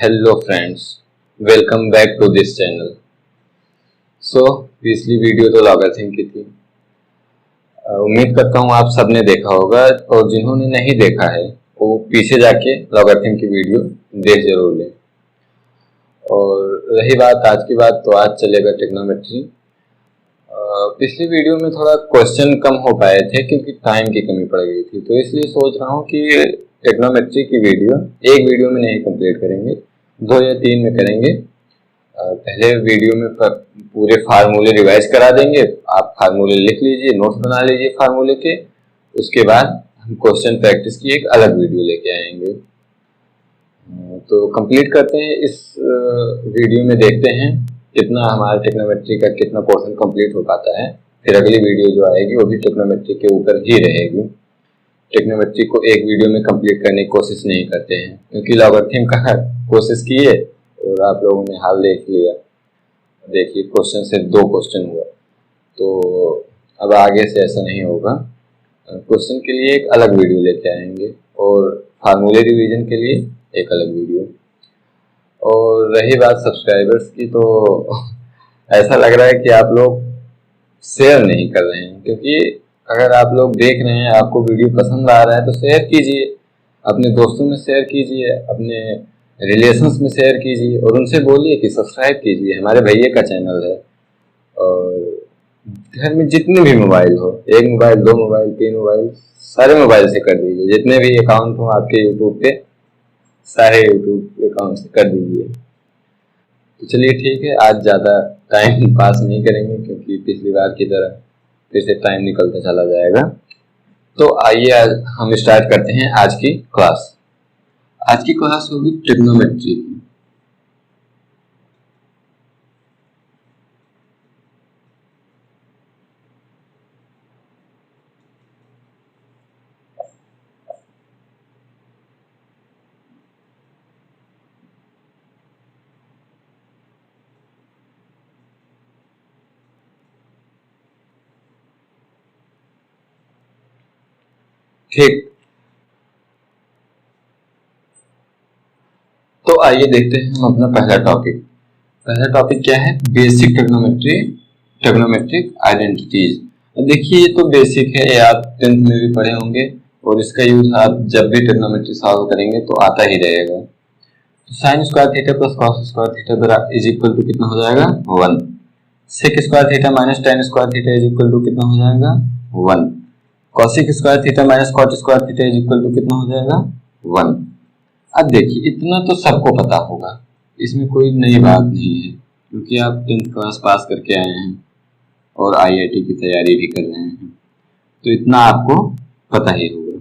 Hello friends, welcome back to this channel. पिछली video तो logarithm की थी। उम्मीद करता हूँ आप सबने देखा होगा, और जिन्होंने नहीं देखा है वो पीछे जाके लॉगरिथम की वीडियो देख जरूर लें। और रही बात आज की बात, तो आज चलेगा ट्रिग्नोमेट्री। पिछली वीडियो में थोड़ा क्वेश्चन कम हो पाए थे क्योंकि टाइम की कमी पड़ गई थी, तो इसलिए सोच रहा हूँ कि ट्रिग्नोमेट्री की वीडियो एक वीडियो में नहीं कंप्लीट करेंगे, 2 या 3 में करेंगे। पहले वीडियो में पूरे फार्मूले रिवाइज करा देंगे, आप फार्मूले लिख लीजिए, नोट्स बना लीजिए फार्मूले के। उसके बाद हम क्वेश्चन प्रैक्टिस की एक अलग वीडियो लेके आएंगे। तो कंप्लीट करते हैं इस वीडियो में, देखते हैं कितना हमारा ट्रिग्नोमेट्री का कितना पोर्शन कंप्लीट हो पाता है। फिर अगली वीडियो जो आएगी वो भी ट्रिग्नोमेट्री के ऊपर ही रहेगी। ट्रिग्नोमेट्री को एक वीडियो में कंप्लीट करने की कोशिश नहीं करते हैं क्योंकि लॉगरिथम का कोशिश किए और आप लोगों ने हाल देख लिया। देखिए क्वेश्चन से 2 क्वेश्चन हुआ, तो अब आगे से ऐसा नहीं होगा। क्वेश्चन के लिए एक अलग वीडियो लेके आएंगे और फार्मूले रिवीजन के लिए एक अलग वीडियो। और रही बात सब्सक्राइबर्स की, तो ऐसा लग रहा है कि आप लोग शेयर नहीं कर रहे हैं, क्योंकि अगर आप लोग देख रहे हैं, आपको वीडियो पसंद आ रहा है तो शेयर कीजिए, अपने दोस्तों में शेयर कीजिए, अपने रिलेशंस में शेयर कीजिए और उनसे बोलिए कि सब्सक्राइब कीजिए, हमारे भैया का चैनल है। और घर में जितने भी मोबाइल हो, 1 मोबाइल, 2 मोबाइल, 3 मोबाइल, सारे मोबाइल से कर दीजिए। जितने भी अकाउंट हो आपके यूट्यूब पे, सारे यूट्यूब अकाउंट से कर दीजिए। तो चलिए ठीक है, आज ज़्यादा टाइम पास नहीं करेंगे क्योंकि पिछली बार की तरह फिर से टाइम निकलता चला जाएगा। तो आइए आज हम स्टार्ट करते हैं आज की क्लास। आज की क्लास होगी ट्रिग्नोमेट्री की। ठीक, तो आइए देखते हैं हम अपना पहला टॉपिक। पहला टॉपिक क्या है? Basic trigonometry, trigonometric identities. देखिए ये तो बेसिक है, ये आप 10th में भी पढ़े होंगे और इसका यूज आप जब भी ट्रिग्नोमेट्री सॉल्व करेंगे तो आता ही रहेगा। तो sine square theta plus cos square theta is equal to कितना हो जाएगा? 1। Sec square theta minus tan square theta is equal to कितना हो जाएगा? 1। Cosec square theta minus cot square theta is equal to कितना हो जाएगा? 1। अब देखिए इतना तो सबको पता होगा, इसमें कोई नई बात नहीं है क्योंकि आप 10th क्लास पास करके आए हैं और IIT की तैयारी भी कर रहे हैं, तो इतना आपको पता ही होगा।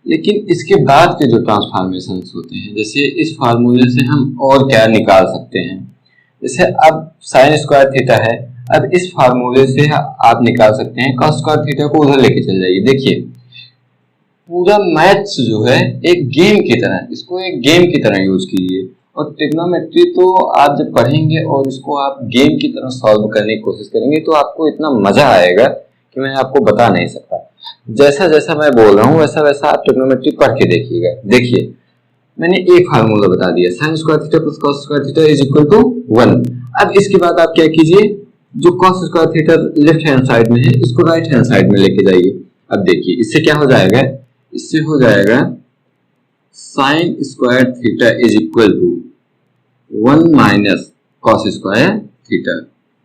लेकिन इसके बाद के जो ट्रांसफॉर्मेशंस होते हैं, जैसे इस फार्मूले से हम और क्या निकाल सकते हैं। जैसे अब साइन स्क्वायर थीटा है, अब इस फार्मूले से आप निकाल सकते हैं कॉस स्क्वायर थीटा को उधर लेके चल जाइए। देखिए पूरा मैथ्स जो है एक गेम की तरह, इसको एक गेम की तरह यूज कीजिए। और ट्रिग्नोमेट्री तो आप जब पढ़ेंगे और इसको आप गेम की तरह सॉल्व करने की कोशिश करेंगे तो आपको इतना मजा आएगा कि मैं आपको बता नहीं सकता। जैसा जैसा मैं बोल रहा हूँ वैसा वैसा आप ट्रिग्नोमेट्री पढ़ के देखिएगा। देखिए मैंने एक फार्मूला बता दिया, sine square theta plus cos square theta is equal to 1। अब इसके बाद आप क्या कीजिए, जो cos square theta left hand side में है इसको राइट हैंड साइड में लेके जाइए। अब देखिए इससे क्या हो जाएगा, इससे हो जाएगा sine square theta is equal to 1 minus cos square theta,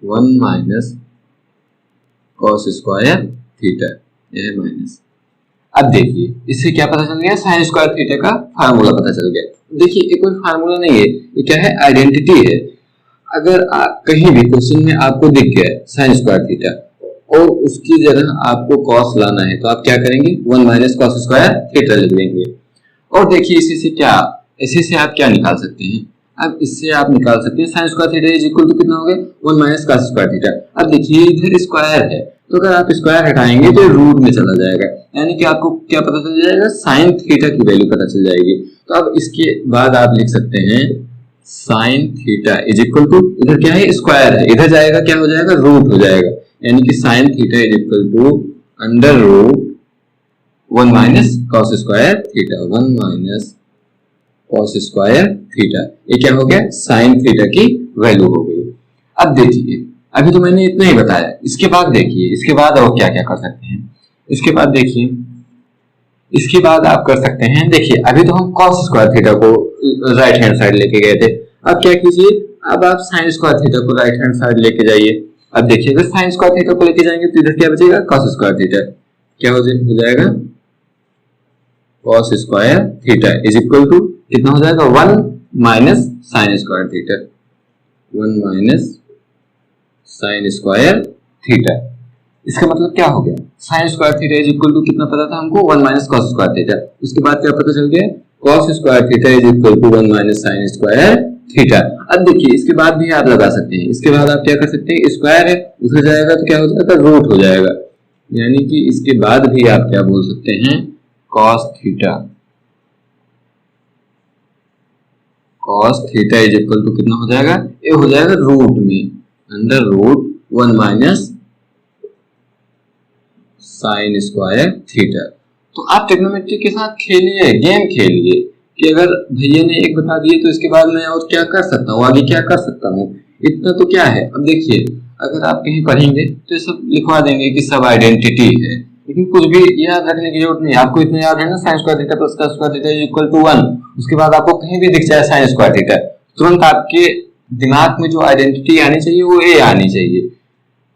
1 minus cos square theta, यह माइनस। अब देखिए इससे क्या पता चल गया, साइन स्क्वायर थीटा का फार्मूला पता चल गया। देखिए ये कोई फार्मूला नहीं है, ये क्या है? आइडेंटिटी है। अगर कहीं भी क्वेश्चन में आपको दिख गया साइन स्क्वायर थीटा और उसकी जगह आपको कॉस लाना है तो आप क्या करेंगे? 1 माइनस कॉस स्क्वायर थीटा लिख देंगे। और देखिए इसी से क्या, इसी से आप क्या निकाल सकते हैं? अब इससे आप निकाल सकते हैं sine square theta is equal to कितना हो गया? 1 माइनस कॉस स्क्वायर थीटा। अब देखिए इधर स्क्वायर है तो अगर आप स्क्वायर हटाएंगे तो रूट में चला जाएगा, यानी कि आपको क्या पता चल जाएगा? साइन थीटा की वैल्यू पता चल जाएगी। तो अब इसके बाद आप लिख सकते हैं sine theta is equal to, इधर क्या है? स्क्वायर है, इधर जाएगा क्या हो जाएगा? रूट हो जाएगा, यानी कि sine theta is equal to under root 1 minus cos square theta, 1 minus cos square theta. ये क्या हो गया, साइन थीटा की वैल्यू हो गई। अब देखिए, अभी तो मैंने इतना ही बताया, इसके बाद देखिए, इसके बाद और क्या क्या कर सकते हैं। इसके बाद देखिए, इसके बाद आप कर सकते हैं, देखिए अभी तो हम कॉस स्क्वायर थीटा को राइट हैंड साइड लेके गए थे। अब क्या कीजिए, अब आप साइन स्क्वायर थीटा को राइट हैंड साइड लेके जाइए। अब देखिए, अगर साइन स्क्वायर थीटा को लेके जाएंगे तो इधर क्या बचेगा, कॉस स्क्वायर थीटा। क्या हो जाएगा, cos square theta is equal to कितना हो जाएगा, 1 minus sine square theta, 1 minus sine square theta. इसका मतलब क्या हो गया, sine square theta is equal to कितना पता था हमको, 1 माइनस कॉस स्क्वायर थीटा। उसके बाद क्या पता चल गया, cos square theta is equal to 1 minus sine square theta. अब देखिए, इसके बाद भी आप लगा सकते हैं, इसके बाद आप क्या कर सकते हैं, स्क्वायर है उधर जाएगा तो क्या हो जाएगा, रूट हो जाएगा। यानी कि इसके बाद भी आप क्या बोल सकते हैं, cos theta, cos theta is equal to कितना हो जाएगा, ये हो जाएगा रूट में under root 1 minus sine square theta. तो आप ट्रिग्नोमेट्री के साथ खेलिए, गेम खेलिए कि अगर भैया ने एक बता दिए तो इसके बाद मैं और क्या कर सकता हूँ, आगे क्या कर सकता हूँ, इतना तो क्या है। अब देखिए, अगर आप कहीं पढ़ेंगे तो ये सब लिखवा देंगे कि सब आइडेंटिटी है, लेकिन कुछ भी याद रखने की जरूरत नहीं। आपको इतना याद है ना, sine square theta plus cos square theta is equal to 1। उसके बाद आपको कहीं भी दिख जाए साइन स्क्वायर थीटा, तुरंत आपके दिमाग में जो आइडेंटिटी आनी चाहिए वो ए आनी चाहिए।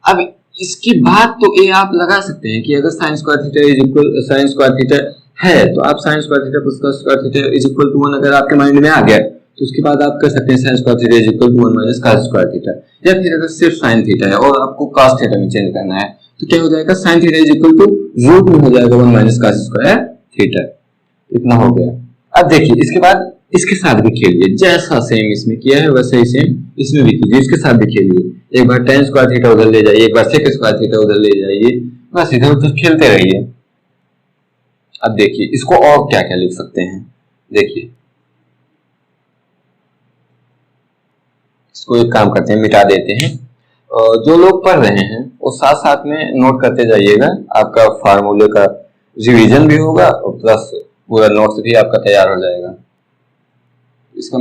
अब इसके बाद तो ए आप लगा सकते हैं कि अगर sine square theta is equal, sine square theta है तो आप sine square theta plus cos square theta is equal to 1 अगर आपके माइंड में आ गया तो उसके बाद आप कर सकते हैं sine square theta is equal to 1 minus cos square theta. या फिर अगर सिर्फ साइन थीटा है और आपको कॉस थीटा में चेंज करना है तो क्या हो जाएगा, sine theta is equal to root में हो जाएगा 1 माइनस कॉस स्क्वायर थीटा। इतना हो गया। अब देखिए, इसके बाद इसके साथ भी खेलिए, जैसा सेम इसमें किया है वैसे ही सेम इसमें भी कीजिए, इसके साथ भी खेलिए। एक बार tan स्क्वायर थीटा उधर ले जाइए, एक बार sec स्क्वायर थीटा उधर ले जाइए, बस इधर उधर खेलते रहिए। अब देखिए, इसको और क्या क्या लिख सकते हैं, देखिए इसको एक काम करते हैं, मिटा देते हैं। जो लोग पढ़ रहे हैं वो साथ साथ में नोट करते जाइएगा, आपका फार्मूले का रिवीजन भी होगा और प्लस पूरा नोट्स भी आपका तैयार हो जाएगा। इसको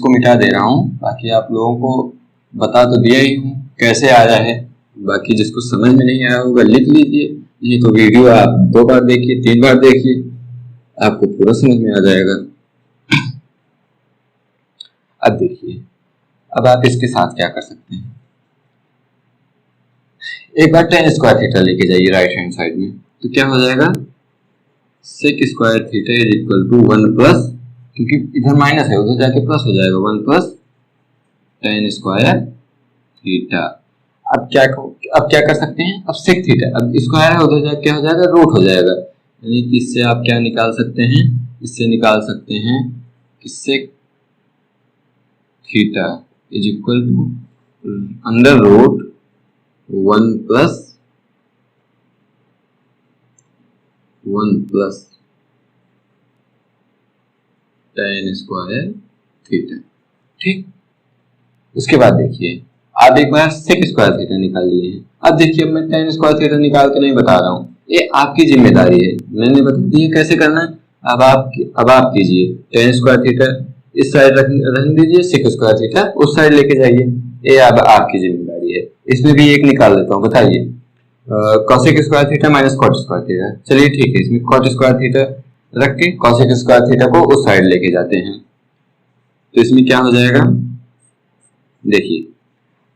मिटा दे रहा हूँ, बाकी आप लोगों को बता तो दिया ही हूँ कैसे आया है। बाकी जिसको समझ में नहीं आया होगा लिख लीजिए, नहीं तो वीडियो आप 2 बार देखिए, 3 बार देखिए, आपको पूरा समझ में आ जाएगा। अब देखिए, अब आप इसके साथ क्या कर सकते हैं, एक बार tan स्क्वायर थीटा लेके जाइए राइट हैंड साइड में, तो क्या हो जाएगा, sec square theta is equal to 1 plus, क्योंकि इधर माइनस है उधर जाके प्लस हो जाएगा, 1 प्लस tan स्क्वायर थीटा। अब क्या कर सकते हैं, अब sec थीटा, अब स्क्वायर है उधर जाके क्या हो जाएगा, रूट हो जाएगा। यानी कि इससे आप क्या निकाल सकते हैं, इससे निकाल सकते हैं कि sec theta is equal to under root 1 plus tan square theta. ठीक, उसके बाद देखिए, आप एक बार sec स्क्वायर थीटा निकाल लिए हैं। अब देखिए, मैं tan स्क्वायर थीटा निकाल के नहीं बता रहा हूँ, ये आपकी जिम्मेदारी है, मैंने बता दी है कैसे करना है। अब आप कीजिए, tan स्क्वायर थीटा इस साइड रखने दीजिए, sec स्क्वायर थीटा उस साइड लेके जाइए, ये अब आपकी जिम्मेदारी है। इसमें भी एक निकाल देता हूँ, बताइए, cosec square theta minus cot square theta. चलिए ठीक है, इसमें cot स्क्वायर थीटा रख के cosec स्क्वायर थीटा को उस साइड लेके जाते हैं, तो इसमें क्या हो जाएगा, देखिए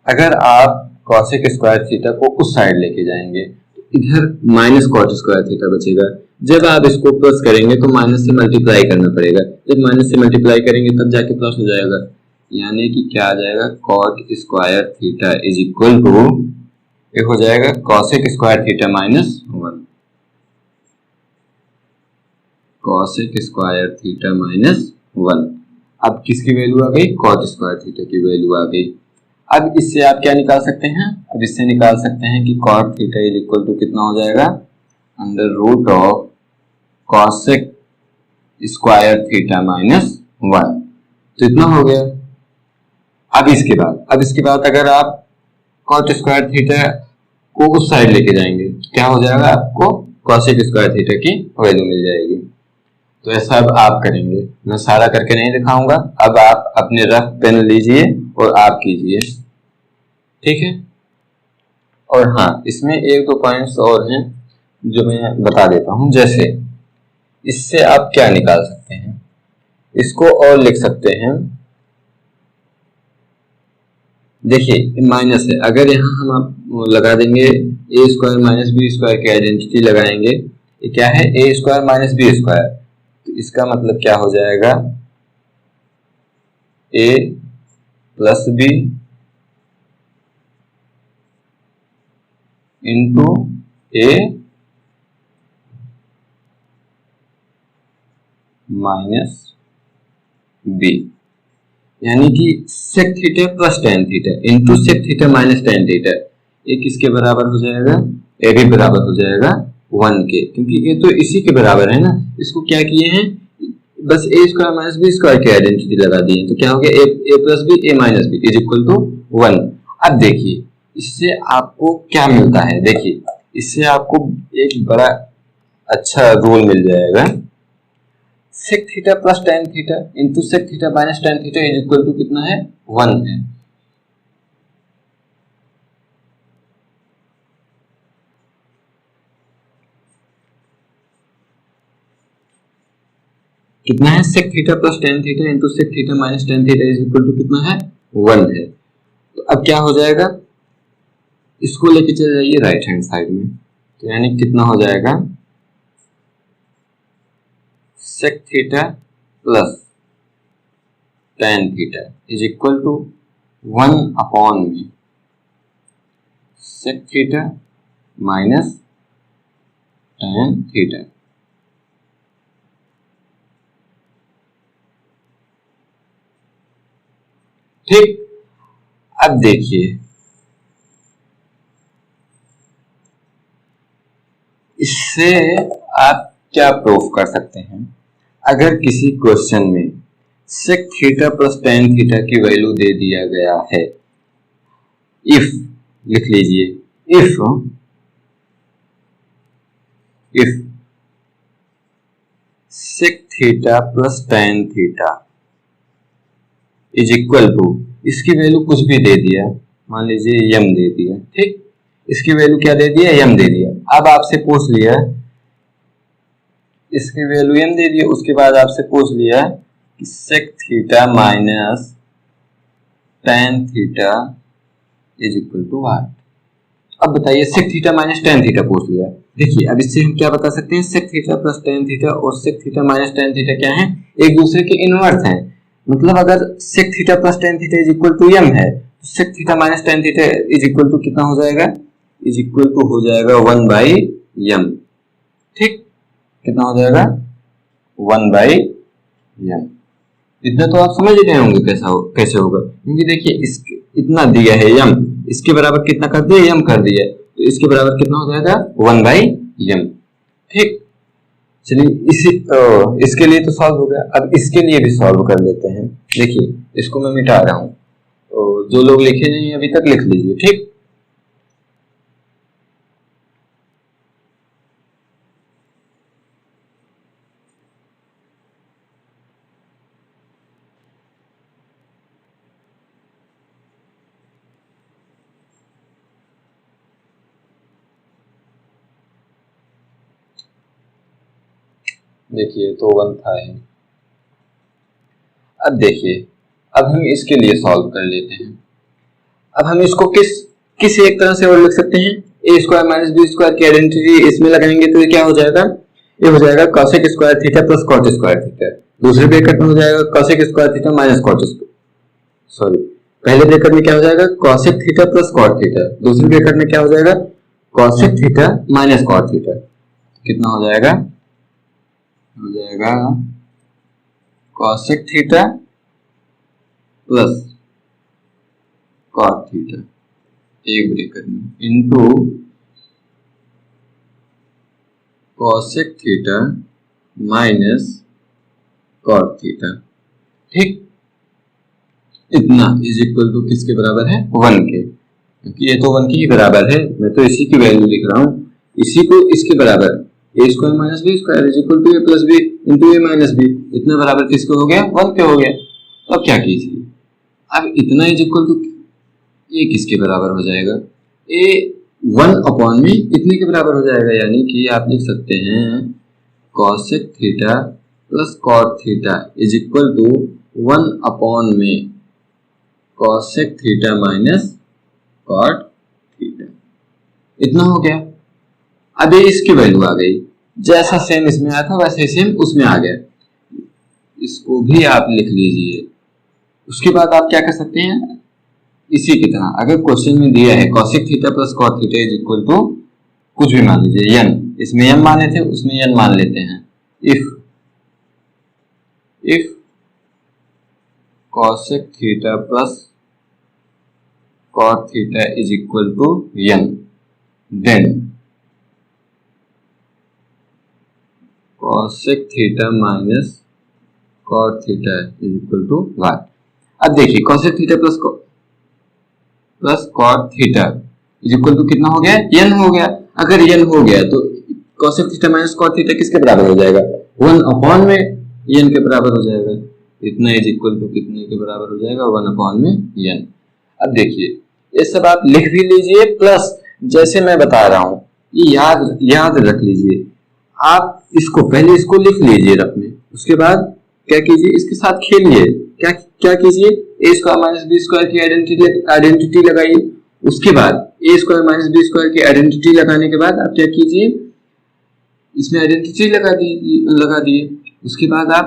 अगर आप cosec स्क्वायर थीटा को उस साइड लेके जाएंगे तो इधर माइनस cot स्क्वायर थीटा बचेगा। जब आप इसको प्लस करेंगे तो माइनस से मल्टीप्लाई करना पड़ेगा, जब माइनस से मल्टीप्लाई करेंगे तब जाके प्लस हो जाएगा। यानी कि क्या आ जाएगा, cot square theta is equal to, ये हो जाएगा cosec square theta minus 1, cosec square theta minus 1। अब किसकी वैल्यू आ गई, cot स्क्वायर थीटा की वैल्यू आ गई। अब इससे आप क्या निकाल सकते हैं, अब इससे निकाल सकते हैं कि cot theta is equal to कितना हो जाएगा, under root of cosec square theta minus 1। तो इतना हो गया। अब इसके बाद अगर आप cot स्क्वायर थीटा को उस साइड लेके जाएंगे तो क्या हो जाएगा, आपको cosec स्क्वायर थीटा की वैल्यू मिल जाएगी। तो ऐसा अब आप करेंगे, मैं सारा करके नहीं दिखाऊंगा। अब आप अपने रफ पेन लीजिए और आप कीजिए, ठीक है। और हाँ, इसमें एक दो पॉइंट्स और हैं जो मैं बता देता हूं। जैसे इससे आप क्या निकाल सकते हैं, इसको और लिख सकते हैं। देखिए माइनस है, अगर यहाँ हम आप लगा देंगे A square minus B square की आइडेंटिटी लगाएंगे, ये क्या है, A square minus B square, तो इसका मतलब क्या हो जाएगा, A plus B into A minus B, यानी कि sec theta plus tan theta into sec theta minus tan theta, ये किसके बराबर हो जाएगा, ए भी बराबर हो जाएगा 1 के, क्योंकि ये तो इसी के बराबर है ना। इसको क्या किए हैं, बस A square minus B square की आइडेंटिटी लगा दी है, तो क्या हो गया, A plus B A minus B is equal to 1। अब देखिए इससे आपको क्या मिलता है, देखिए इससे आपको एक बड़ा अच्छा रूल मिल जाएगा, sec theta plus tan theta into sec theta minus tan theta is equal to कितना है, 1 है। कितना है, sec theta plus tan theta into sec theta minus tan theta is equal to कितना है, 1 है। तो अब क्या हो जाएगा, इसको लेके चले जाइए राइट हैंड साइड में, तो यानी कितना हो जाएगा, sec theta plus tan theta is equal to 1 upon में sec theta minus tan theta. ठीक, अब देखिए इससे आप क्या प्रूफ कर सकते हैं, अगर किसी क्वेश्चन में sec theta plus tan theta की वैल्यू दे दिया गया है, इफ लिख लीजिए, if sec theta plus tan theta is equal to, इसकी वैल्यू कुछ भी दे दिया, मान लीजिए यम दे दिया, ठीक, इसकी वैल्यू क्या दे दिया, यम दे दिया। अब आपसे पूछ लिया, इसकी वैल्यू यम दे दिया, उसके बाद आपसे पूछ लिया कि sec theta minus tan theta is equal to what. अब बताइए, sec theta minus tan theta पूछ लिया, देखिए अब इससे हम क्या बता सकते हैं, sec theta plus tan theta और sec theta minus tan theta क्या है, एक दूसरे के इनवर्स हैं। मतलब अगर sec theta plus tan theta is equal to यम है, तो sec theta minus tan theta is equal to कितना हो जाएगा, इज इक्वल टू हो जाएगा 1 बाई यम। ठीक, कितना हो जाएगा, 1 बाई यम। इतना तो आप समझ ही रहे होंगे कैसे होगा, क्योंकि देखिए इसके इतना दिया है यम, इसके बराबर कितना कर दिया, यम कर दिया, तो इसके बराबर कितना हो जाएगा, 1 बाई यम। ठीक, चलिए इसके लिए तो सॉल्व हो गया, अब इसके लिए भी सॉल्व कर लेते हैं। देखिए इसको मैं मिटा रहा हूं, तो जो लोग लिखे नहीं अभी तक लिख लीजिए। ठीक, देखिए तो 1 था ही। अब देखिए, अब हम इसके लिए सॉल्व कर लेते हैं। अब हम इसको किस एक तरह से और लिख सकते हैं, ए स्क्वायर माइनस बी स्क्वायर की आइडेंटिटी इसमें लगाएंगे तो ये क्या हो जाएगा, ये हो जाएगा cosec square theta plus cot square theta. दूसरे ब्रैकेट में हो जाएगा cosec square theta minus cot square, sorry पहले ब्रैकेट में क्या हो जाएगा, cosec theta plus cot theta. दूसरे ब्रैकेट में क्या हो जाएगा, cosec theta minus cot theta. कितना हो जाएगा, हो जाएगा cosec theta plus cot theta एक ब्रैकेट में into cosec theta minus cot theta. ठीक, इतना इज इक्वल टू किसके बराबर है, 1 के, क्योंकि ये तो 1 के ही बराबर है, मैं तो इसी की वैल्यू लिख रहा हूं, इसी को इसके बराबर, A square minus B square is equal to A plus B into A minus B, इतना बराबर किसके हो गया, 1 के हो गया। अब क्या कीजिए, अब इतना इज इक्वल टू ये किसके बराबर हो जाएगा, ए 1 अपॉन में इतने के बराबर हो जाएगा, यानी कि आप लिख सकते हैं cosec theta plus cot theta is equal to 1 upon में cosec theta minus cot theta, इतना हो गया। अब ये इसकी वैल्यू आ गई, जैसा सेम इसमें आया था वैसे सेम उसमें आ गया, इसको भी आप लिख लीजिए। उसके बाद आप क्या कर सकते हैं, इसी की तरह अगर क्वेश्चन में दिया है cosec theta plus cot theta is equal to कुछ भी मान लीजिए n, इसमें m माने थे उसमें n मान लेते हैं। If cosec theta plus cot theta is equal to n, then cosec theta minus cot theta is equal to y। अब देखिए cosec theta plus cot theta is equal to कितना हो गया, n हो गया। अगर n हो गया तो cosec theta minus cot theta किसके बराबर हो जाएगा, 1 अपॉन में n के बराबर हो जाएगा। इतना इज इक्वल टू कितने के बराबर हो जाएगा, 1 अपॉन में n। अब देखिए ये सब आप लिख भी लीजिए, प्लस जैसे मैं बता रहा हूं ये याद रख लीजिए। आप इसको पहले इसको लिख लीजिए रफ में, उसके बाद क्या कीजिए, इसके साथ खेलिए। क्या कीजिए, ए स्क्वायर माइनस बी स्क्वायर की आइडेंटिटी लगाइए। उसके बाद ए स्क्वायर माइनस बी स्क्वायर की आइडेंटिटी लगाने के बाद आप क्या कीजिए, इसमें आइडेंटिटी लगा दिए। उसके बाद आप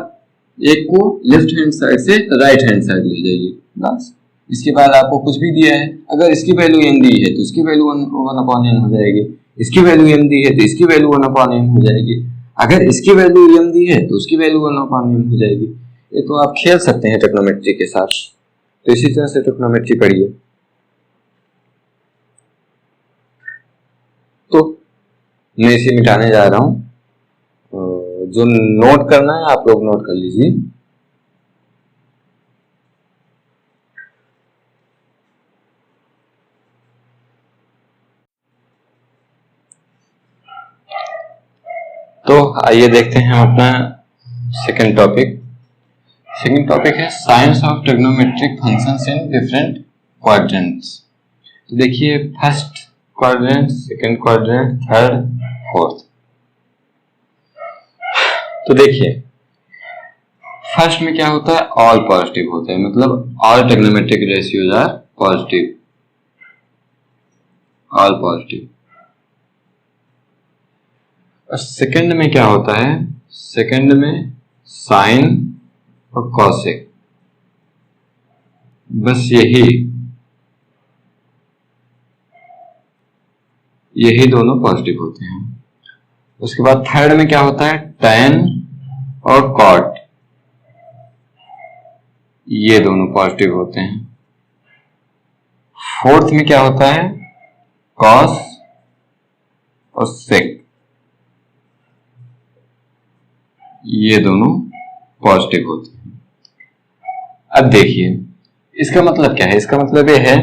एक को लेफ्ट हैंड साइड से राइट हैंड साइड ले जाइए, बस। इसके बाद आपको कुछ भी दिया है, अगर इसकी वैल्यू n दी है तो इसकी वैल्यू 1 अपॉन n हो जाएगी, इसकी वैल्यू m दी है तो इसकी वैल्यू 1 अपॉन m हो जाएगी, अगर इसकी वैल्यू m दी है तो उसकी वैल्यू 1 अपॉन m हो जाएगी। ये तो आप खेल सकते हैं ट्रिग्नोमेट्री के साथ, तो इसी तरह से ट्रिग्नोमेट्री पढ़िए। तो मैं इसे मिटाने जा रहा हूं, जो नोट करना है आप लोग नोट कर लीजिए। तो आइए देखते हैं अपना सेकंड टॉपिक। सेकंड टॉपिक है science of trigonometric functions in different quadrants. तो देखिए first quadrant, second quadrant, third, fourth. तो देखिए फर्स्ट में क्या होता है, ऑल पॉजिटिव होते हैं, मतलब all trigonometric ratios are positive, all positive. और सेकंड में क्या होता है, सेकंड में साइन और कॉसेक, बस यही दोनों पॉजिटिव होते हैं। उसके बाद थर्ड में क्या होता है, टैन और कॉट, ये दोनों पॉजिटिव होते हैं। फोर्थ में क्या होता है, कॉस और सेक, ये दोनों पॉजिटिव होते हैं। अब देखिए इसका मतलब क्या है, इसका मतलब ये है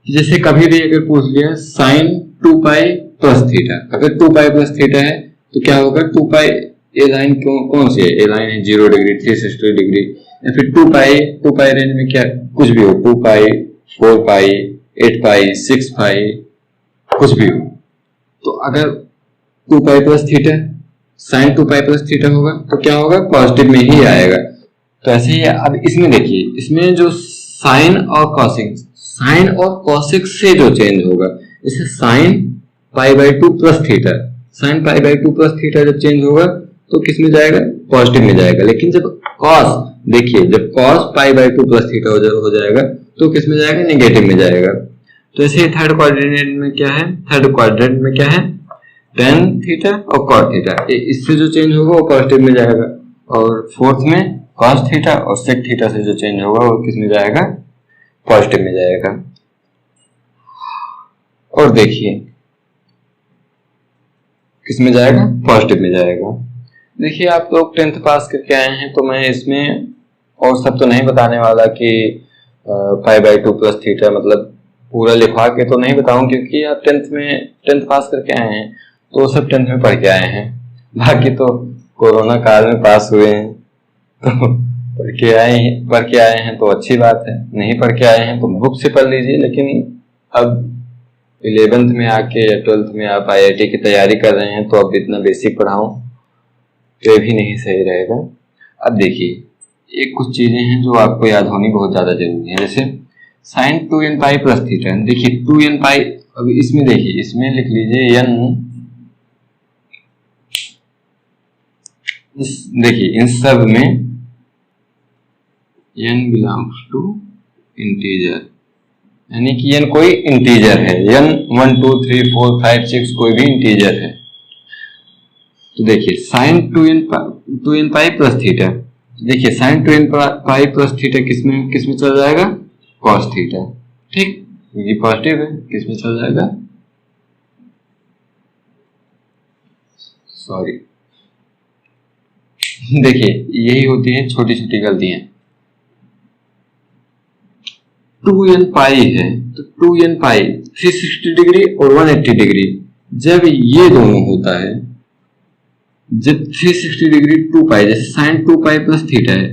कि जैसे कभी भी अगर पूछ लिया साइन 2 पाई प्लस थीटा, अगर 2 पाई प्लस थीटा है तो क्या होगा, 2 पाई ए लाइन कौन सी है, ए लाइन है 0 डिग्री, 360 डिग्री, या फिर 2 पाई रेंज में क्या कुछ भी हो, 2 पाई, 4 पाई, 8 पाई, 6 पाई, कुछ भी हो। तो अगर 2 pi plus theta, sine 2 pi plus theta होगा तो क्या होगा, पॉजिटिव में ही आएगा। तो ऐसे ही अब इसमें देखिए, इसमें जो साइन और कॉसेक से जो चेंज होगा, जैसे sine pi by 2 plus theta, sine pi by 2 plus theta जब चेंज होगा तो किस में जाएगा, पॉजिटिव में जाएगा। लेकिन जब कॉस, देखिए जब cos pi by 2 plus theta हो जाएगा तो किस में जाएगा, नेगेटिव में जाएगा। तो ऐसे थर्ड क्वाड्रेंट में क्या है, टेन थीटा और कॉट थीटा, इससे जो चेंज होगा वो पॉजिटिव में जाएगा। और फोर्थ में कॉस थीटा और सेक थीटा से जो चेंज होगा वो किस में जाएगा, पॉजिटिव में जाएगा। और देखिए किस में जाएगा, पॉजिटिव में जाएगा। देखिए आप लोग 10th पास करके आए हैं तो मैं इसमें और सब तो नहीं बताने वाला कि पाई बाई 2 प्लस थीटा मतलब पूरा लिखवा के तो नहीं बताऊं, क्योंकि आप 10th पास करके आए हैं तो वो सब 10th में पढ़ के आए हैं। बाकी तो कोरोना काल में पास हुए हैं, तो पढ़ के आए हैं तो अच्छी बात है, नहीं पढ़ के आए हैं तो बुक से पढ़ लीजिए। लेकिन अब 11th में आके या 12th में आप IIT की तैयारी कर रहे हैं तो अब इतना बेसिक पढ़ाऊं तो ये भी नहीं सही रहेगा। अब देखिए एक कुछ चीजें हैं जो आपको याद होनी बहुत ज्यादा जरूरी है, जैसे sin 2n pi plus theta. देखिए 2n पाई, अब इसमें देखिए इसमें लिख लीजिए n, देखिए इन सब में n बिलोंग्स टू इंटीजर, यानी कि n कोई इंटीजर है, n 1 2 3 4 5 6 कोई भी इंटीजर है। तो देखिए sin 2n pi plus theta, देखिए sin 2n pi plus theta किसमें चल जाएगा, cos थीटा। ठीक, ये पॉजिटिव है, किसमें चल जाएगा, सॉरी देखिए यही होती है छोटी छोटी गलतियां। 2n पाई है तो 2n पाई 360 डिग्री और 180 डिग्री, जब ये दोनों होता है, जब 360 डिग्री 2 पाई, जैसे साइन 2 पाई प्लस थीटा है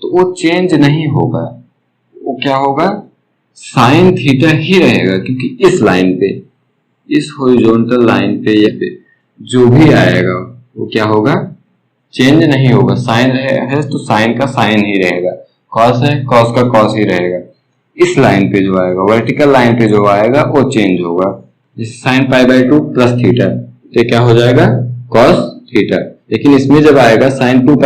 तो वो चेंज नहीं होगा, वो क्या होगा, साइन थीटा ही रहेगा। क्योंकि इस लाइन पे, इस हॉरिजॉन्टल लाइन पे या पे जो भी आएगा वो क्या होगा, चेंज नहीं होगा। साइन है तो साइन का साइन ही रहेगा, कॉस है कॉस का कॉस ही रहेगा। इस लाइन पे जो आएगा, वर्टिकल लाइन पे जो आएगा वो चेंज होगा। जैसे sine pi by 2 plus theta तो क्या हो जाएगा, कॉस थीटा। लेकिन इसमें जब आएगा साइन 2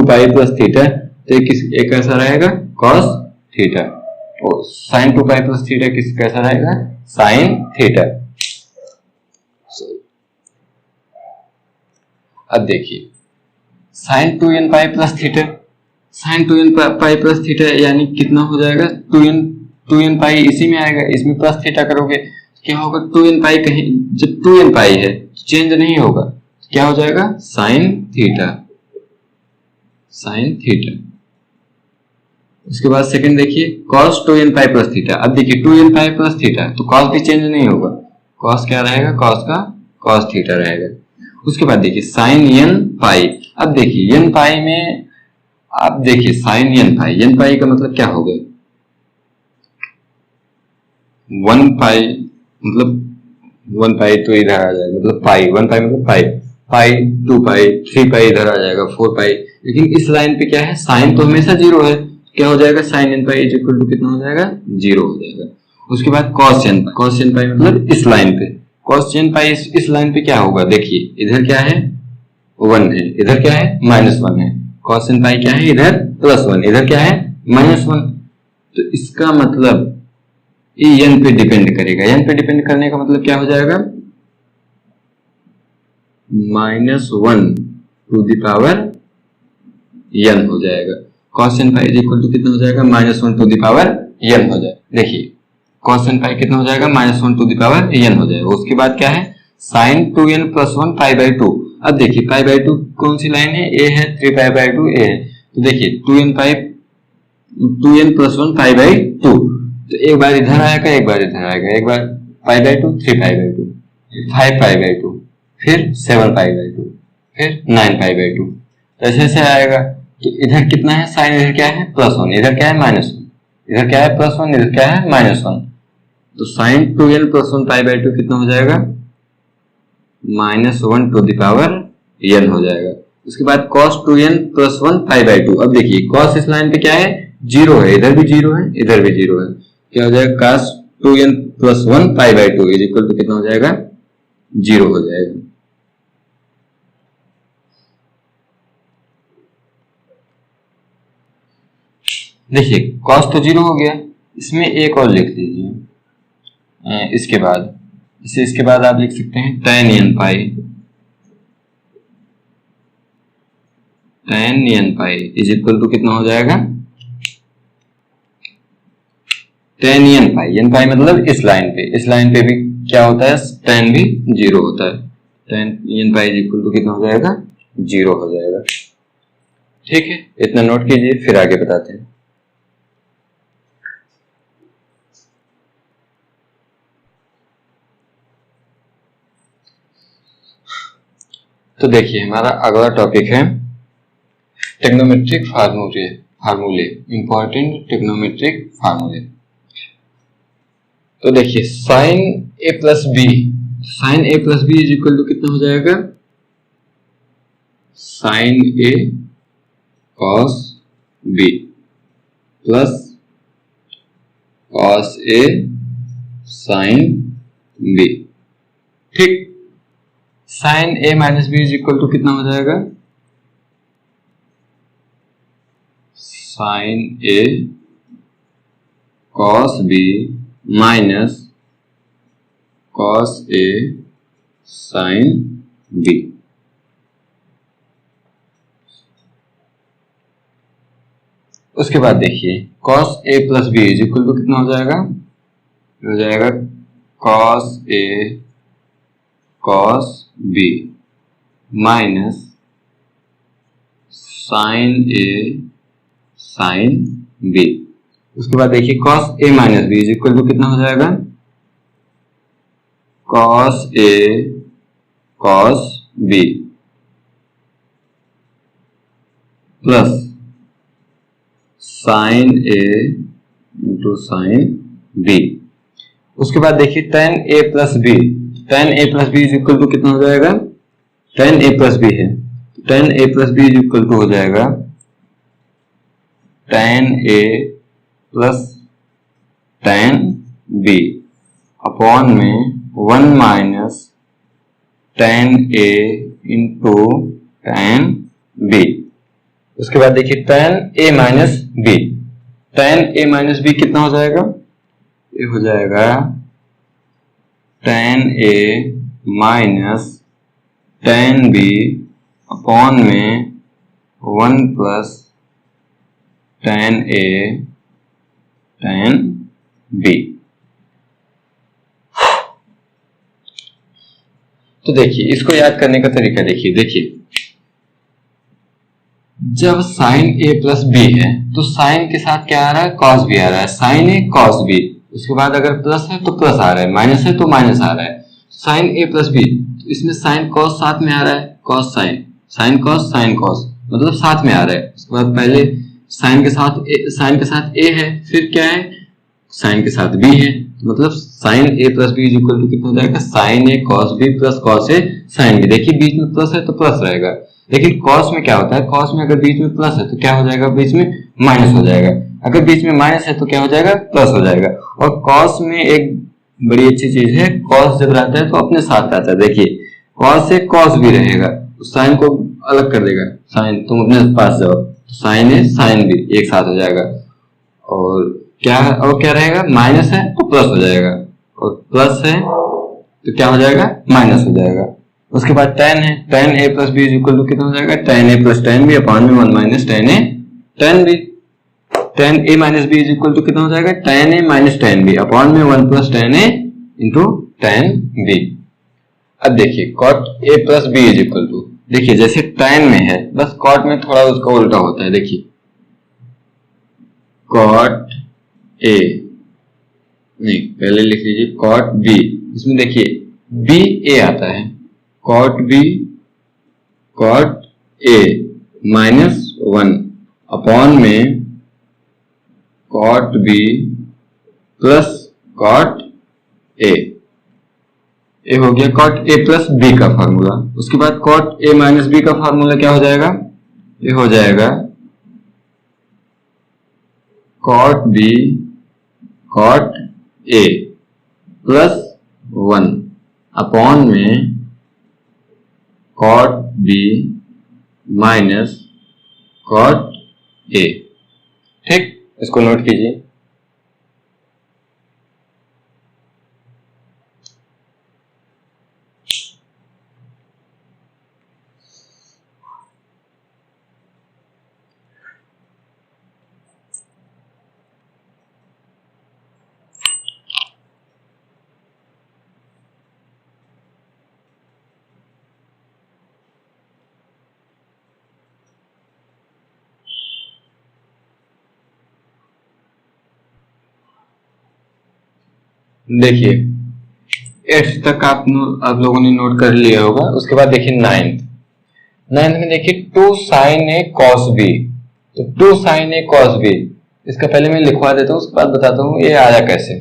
पाई प्लस थीटा तो एक कैसा रहेगा, कॉस थीटा। और साइन 2 पाई प्लस थीटा कैसा रहेगा, साइन थीटा। अब देखिए sine 2n pi plus theta, sine 2n pi plus theta यानी कितना हो जाएगा, 2n पाई इसी में आएगा, इसमें प्लस थीटा करोगे क्या होगा, 2n पाई कहीं, जब 2n पाई है चेंज नहीं होगा, क्या हो जाएगा, साइन थीटा, साइन थीटा। उसके बाद सेकंड देखिए cos 2n pi plus theta. अब देखिए 2n पाई प्लस थीटा तो cos भी चेंज नहीं होगा, cos क्या रहेगा, cos का cos थीटा रहेगा। उसके बाद देखिए साइन n पाई, अब देखिए n पाई में आप देखिए साइन n पाई का मतलब क्या हो गया, 1 पाई, मतलब 1 पाई तो इधर आ जाएगा, मतलब पाई, 1 पाई मतलब पाई, पाई 2 पाई 3 पाई इधर आ जाएगा, 4 पाई। लेकिन इस लाइन पे क्या है, साइन तो हमेशा जीरो है, क्या हो जाएगा, sine n pi is equal to कितना हो जाएगा, जीरो हो जाएगा। उसके बाद cos n पाई मतलब इस लाइन पे, cos n पाई इस लाइन पे क्या होगा, देखिए इधर क्या है, 1 है, इधर क्या है, -1 है। cos n पाई क्या है, इधर +1, इधर क्या है, -1। तो इसका मतलब ये n पे डिपेंड करेगा, n पे डिपेंड करने का मतलब क्या हो जाएगा, -1 टू द पावर n हो जाएगा। cos n pi is equal to कितना हो जाएगा, -1 टू द पावर n हो जाएगा। देखिए cos n पाई कितना हो जाएगा, -1 टू द पावर n हो जाएगा। उसके बाद क्या है, sin 2n plus 1 pi by 2। अब देखिए पाई बाई 2 कौन सी लाइन है, a है, 3 पाई बाई 2 a है। तो देखिए 2n प्लस 1 पाई बाई 2, तो एक बार इधर आएगा, एक बार इधर आएगा, एक बार pi by 2 3 pi by 2, 5 pi by 2, फिर 7 पाई बाई 2, फिर 9 पाई बाई 2, ऐसे ऐसे आएगा। तो इधर कितना है, साइन इधर क्या है, +1, इधर क्या है, -1, इधर क्या है, +1, इधर क्या है, -1। तो sign 2n plus 1 pi by 2 कितना हो जाएगा, -1 टू द पावर n हो जाएगा। उसके बाद cos 2n plus 1 pi by 2। अब देखिए cos इस लाइन पे क्या है, जीरो है, इधर भी जीरो है, इधर भी जीरो है, क्या हो जाएगा, cos 2n plus 1 pi by 2 is equal to कितना हो जाएगा, जीरो हो जाएगा। देखिए cos तो जीरो हो गया, इसमें एक और लिख लीजिए इसके बाद, इसके बाद आप लिख सकते हैं tan n pi, tan n pi is equal to कितना हो जाएगा, tan n पाई मतलब इस लाइन पे भी क्या होता है, tan भी जीरो होता है, tan n pi is equal to कितना हो जाएगा, जीरो हो जाएगा। ठीक है, इतना नोट कीजिए, फिर आगे बताते हैं। तो देखिए हमारा अगला टॉपिक है ट्रिग्नोमेट्रिक फार्मूले, इंपॉर्टेंट ट्रिग्नोमेट्रिक फार्मूले। तो देखिए sine A plus B, sine A plus B is equal to कितना हो जाएगा, sine A cos B plus cos A sine B. ठीक, sine A minus B is equal to कितना हो जाएगा, sine A cos B minus cos A sine B. उसके बाद देखिए cos A plus B is equal to कितना हो जाएगा, हो जाएगा cos A cos B minus sine A sine B. उसके बाद देखिए cos A minus B is equal to कितना हो जाएगा, cos A cos B plus sine A into sine B. उसके बाद देखिए tan A plus B, tan A plus B is equal to कितना हो जाएगा, टेन ए प्लस बी है, tan A plus B is equal to हो जाएगा tan A plus tan B upon में one minus tan A into tan B. उसके बाद देखिए tan A minus B, tan A minus B कितना हो जाएगा, ये हो जाएगा tan A minus tan B upon में one plus tan A tan B. तो देखिए इसको याद करने का तरीका देखिए जब साइन ए प्लस बी है तो साइन के साथ क्या आ रहा है, कॉस बी आ रहा है, साइन ए कॉस बी। उसके बाद अगर प्लस है तो प्लस आ रहा है, माइनस है तो माइनस आ रहा है। साइन ए प्लस बी, तो इसमें साइन कॉस साथ में आ रहा है, कॉस साइन, साइन कॉस मतलब साथ में आ रहा है। उसके बाद पहले साइन के साथ ए है, फिर क्या है, साइन के साथ बी है, मतलब sine A plus B is equal to कितना हो जाएगा, sine A cos B plus cos A sine B. देखिए बीच में प्लस है तो प्लस रहेगा, लेकिन कॉस में क्या होता है, कॉस में अगर बीच में प्लस है तो क्या हो जाएगा, बीच में माइनस हो जाएगा, अगर बीच में माइनस है तो क्या हो जाएगा, प्लस हो जाएगा। और कॉस में एक बड़ी अच्छी चीज है, कॉस जब रहता है तो अपने साथ रहता है। देखिए कॉस से कॉस भी रहेगा, साइन को अलग कर देगा, साइन तुम अपने पास जाओ, साइन है साइन भी एक साथ हो जाएगा। और क्या रहेगा, माइनस है तो प्लस हो जाएगा, और प्लस है तो क्या हो जाएगा, माइनस हो जाएगा। उसके बाद टेन है, tan A plus B is equal to कितना हो जाएगा, tan A plus tan B upon में one minus tan A tan B. Tan A minus B is equal to कितना हो जाएगा, tan A minus tan B upon में one plus tan A into tan B. अब देखिए cot A plus B is equal to, देखिए जैसे ten में है बस कॉट में थोड़ा उसका उल्टा होता है। देखिए कॉट ए नहीं, पहले लिख लीजिए कॉट बी, इसमें देखिए बी ए आता है, cot B cot A minus one upon में cot B plus cot A. ये हो गया कॉट ए प्लस बी का फार्मूला। उसके बाद कॉट ए माइनस बी का फार्मूला क्या हो जाएगा, ये हो जाएगा cot B cot A plus one upon में cot B minus cot A. ठीक, इसको नोट कीजिए। देखिए 8th तक आप लोगों ने नोट कर लिया होगा। उसके बाद देखिए 9th, नाइन्थ में देखिए two sine A cos B, तो two sine A cos B, इसका पहले मैं लिखवा देता हूँ, उसके बाद बताता हूँ ये आया कैसे।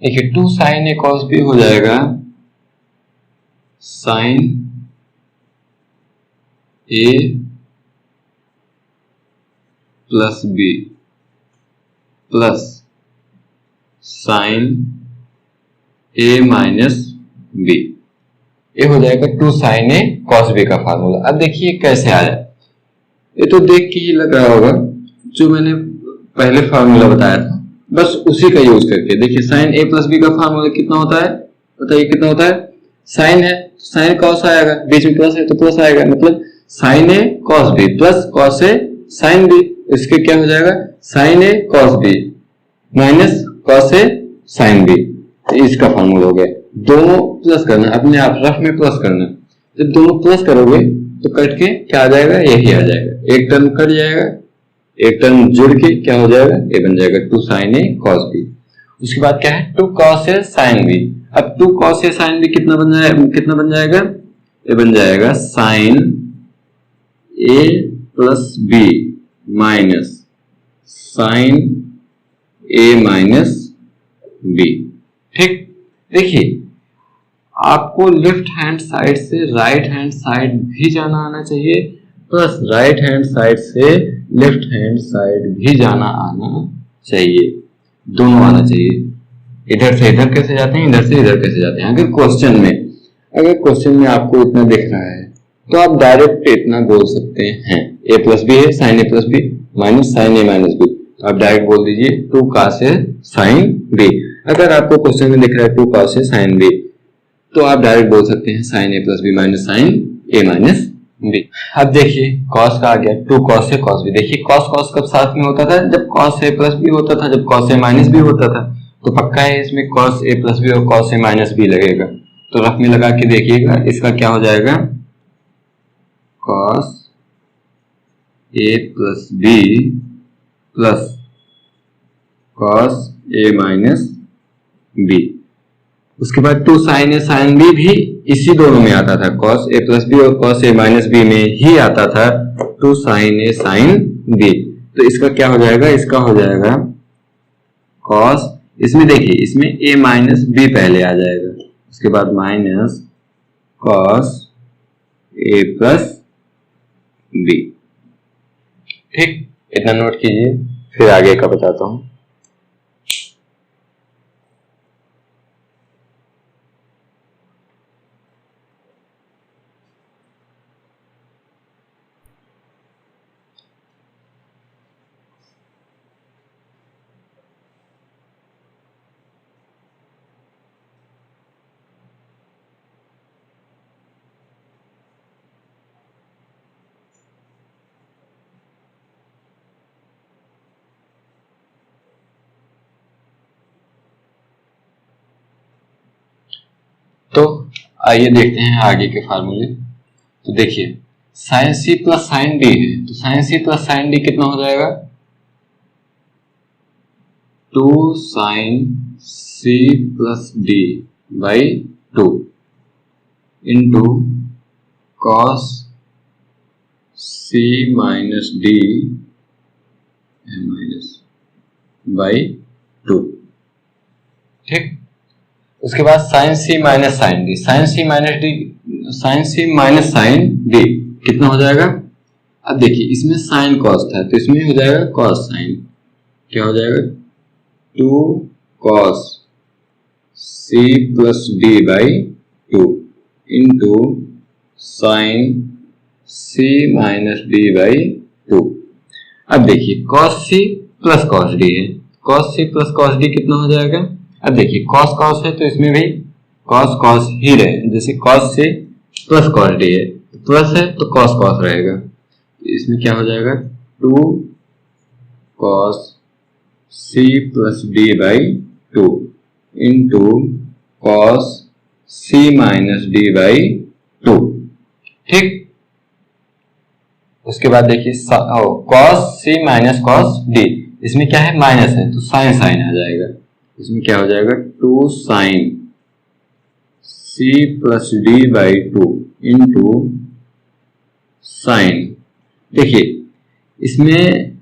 देखिए two sine A cos B हो जाएगा sine A plus B plus sine A minus B, ये हो जाएगा two sine A cos B का फार्मूला। अब देखिए कैसे आया, ये तो देख के ही लग रहा होगा जो मैंने पहले फार्मूला बताया था, बस उसी का यूज करके। देखिए साइन ए प्लस बी का फार्मूला कितना होता है, बताइए कितना होता है। साइन है साइन कॉस आएगा, बीच में प्लस है तो प्लस आएगा, मतलब sine A cos B plus cos A sine B, इसके क्या हो जाएगा sine A cos B minus cos A sine B, इसका फार्मूला हो गया। दोनों प्लस करना, अपने आप रफ में प्लस करना, जब दोनों प्लस करोगे तो कट के क्या आ जाएगा, यही आ जाएगा, एक टर्म कट जाएगा, एक टर्म जुड़ के क्या हो जाएगा, ये बन जाएगा two sine A cos B. उसके बाद क्या है two cos A sine B. अब two cos A sine B कितना बन जाएगा, ये बन जाएगा sine A plus B minus sine A minus B. ठीक, देखिए आपको लेफ्ट हैंड साइड से राइट हैंड साइड भी जाना आना चाहिए, प्लस राइट हैंड साइड से लेफ्ट हैंड साइड भी जाना आना चाहिए, दोनों आना चाहिए। इधर से इधर कैसे जाते हैं, इधर से इधर कैसे जाते हैं। अगर क्वेश्चन में आपको इतना दिख रहा है तो आप डायरेक्ट इतना बोल सकते हैं, ए प्लस बी है sine A plus B minus sine A minus B, तो आप डायरेक्ट बोल दीजिए two cos A sine B. अगर आपको क्वेश्चन में दिख रहा है two cos A sine B, तो आप डायरेक्ट बोल सकते हैं sine A plus B minus sine A minus B. अब देखिए कॉस का आ गया two cos A cos B. देखिए कॉस कॉस कब साथ में होता था, जब कॉस ए प्लस बी होता था, जब कॉस ए माइनस बी होता था, तो पक्का है इसमें कॉस ए प्लस बी और कॉस ए माइनस बी लगेगा। तो रफ में लगा के देखिएगा, इसका क्या हो जाएगा cos A plus B plus cos A minus B. उसके बाद two sine A sine B भी इसी दोनों में आता था, कॉस ए प्लस बी और कॉस ए माइनस बी में ही आता था two sine A sine B. तो इसका क्या हो जाएगा, इसका हो जाएगा कॉस, इसमें देखिए इसमें ए माइनस बी पहले आ जाएगा, उसके बाद minus cos A plus B. ठीक, इतना नोट कीजिए, फिर आगे का बताता हूं। तो आइए देखते हैं आगे के फार्मूले। तो देखिए sine C plus sine D है, तो sine C plus sine D कितना हो जाएगा, two sine C plus D by two into cos C minus D minus by two. ठीक, उसके बाद sine C minus sine D, sine C minus D, sine C minus sine D कितना हो जाएगा। अब देखिए इसमें साइन कॉस था, तो इसमें हो जाएगा कॉस साइन, क्या हो जाएगा two cos C plus D by two into sine C minus D by two. अब देखिए cos C plus cos D है, cos C plus cos D कितना हो जाएगा। अब देखिए कॉस कॉस है तो इसमें भी कॉस कॉस ही रहे, जैसे cos C plus cos D है, प्लस है तो कॉस कॉस रहेगा, इसमें क्या हो जाएगा two cos C plus D by two into cos C minus D by two. ठीक, उसके बाद देखिए cos C minus cos D, इसमें क्या है माइनस है तो साइन साइन आ जाएगा, इसमें क्या हो जाएगा two sine C plus D by two into sine, देखिए इसमें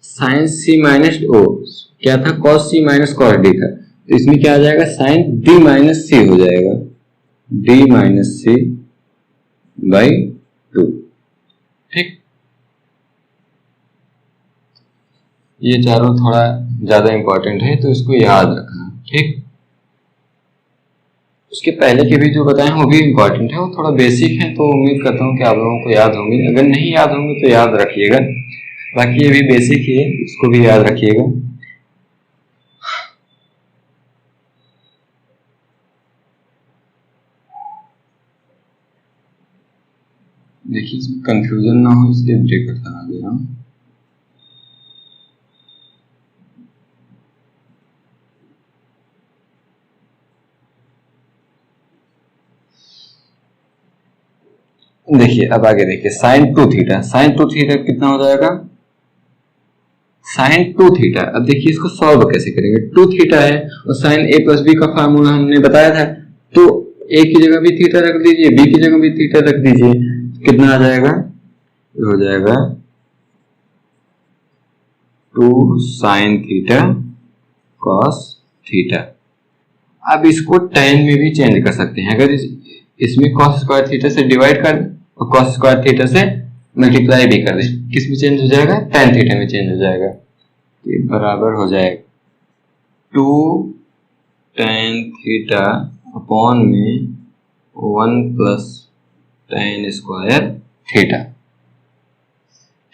साइन सी माइनस ओ क्या था, cos C minus cos D था, तो इसमें क्या आ जाएगा, साइन डी माइनस सी हो जाएगा, डी माइनस सी बाई 2। ठीक, ये चारों थोड़ा ज्यादा इंपॉर्टेंट है तो इसको याद रखना। ठीक, उसके पहले के भी जो बताए वो भी इम्पोर्टेंट है, वो थोड़ा बेसिक है, तो उम्मीद करता हूँ कि आप लोगों को याद होंगे, अगर नहीं याद होंगे तो याद रखिएगा, बाकी ये भी बेसिक ही है, इसको भी याद रखिएगा। देखिए इसमें कंफ्यूजन ना हो इसलिए ब्रेकर लगा दे रहा हूँ। देखिए अब आगे देखिए, साइन 2 थीटा, साइन 2 थीटा कितना हो जाएगा, साइन 2 थीटा। अब देखिए इसको सॉल्व कैसे करेंगे, 2 थीटा है और साइन ए प्लस बी का फार्मूला हमने बताया था, तो ए की जगह भी थीटा रख दीजिए, बी की जगह भी थीटा रख दीजिए, कितना आ जाएगा, हो जाएगा 2 साइन थीटा कॉस थीटा। अब इसको tan में भी चेंज कर सकते हैं, अगर इसमें cos स्क्वायर थीटा से डिवाइड कर और cos स्क्वायर थीटा से मल्टीप्लाई भी कर दे, किस में चेंज हो जाएगा, tan थीटा में चेंज हो जाएगा, ये बराबर हो जाएगा 2 tan थीटा अपॉन में 1 प्लस tan स्क्वायर थीटा।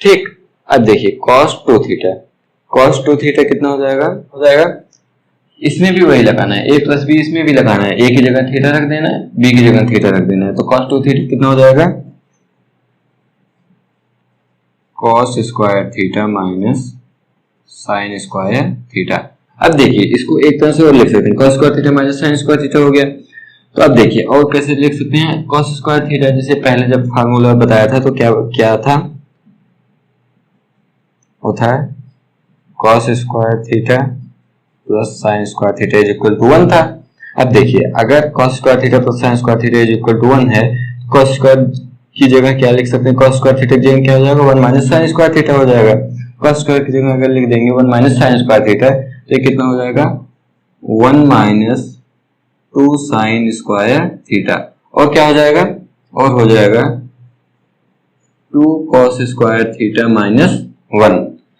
ठीक, अब देखिए cos 2 थीटा, cos 2 थीटा कितना हो जाएगा, इसमें भी वही लगाना है, a प्लस बी इसमें भी लगाना है, a की जगह थीटा रख देना है, b की जगह थीटा रख देना है, तो cos 2 थीटा कितना हो जाएगा, cos square theta minus sine square theta. अब देखिए इसको एक तरह से और लिख सकते हैं, cos square theta minus sine square theta हो गया। तो अब देखिए और कैसे लिख सकते हैं, cos स्क्वायर थीटा जैसे पहले जब फार्मूला बताया था तो क्या था, होता है cos square theta plus sine square theta is equal to 1 था। अब देखिए अगर cos square theta plus sine square theta is equal to 1 है, cos स्क्वायर की जगह क्या लिख सकते हैं, cos स्क्वायर थीटा की जगह क्या हो जाएगा, 1 माइनस साइन स्क्वायर थीटा हो जाएगा। cos स्क्वायर की जगह अगर लिख देंगे 1 माइनस साइन स्क्वायर थीटा, तो ये कितना हो जाएगा, 1 माइनस 2 साइन स्क्वायर थीटा, और क्या हो जाएगा, और हो जाएगा 2 cos स्क्वायर थीटा माइनस 1।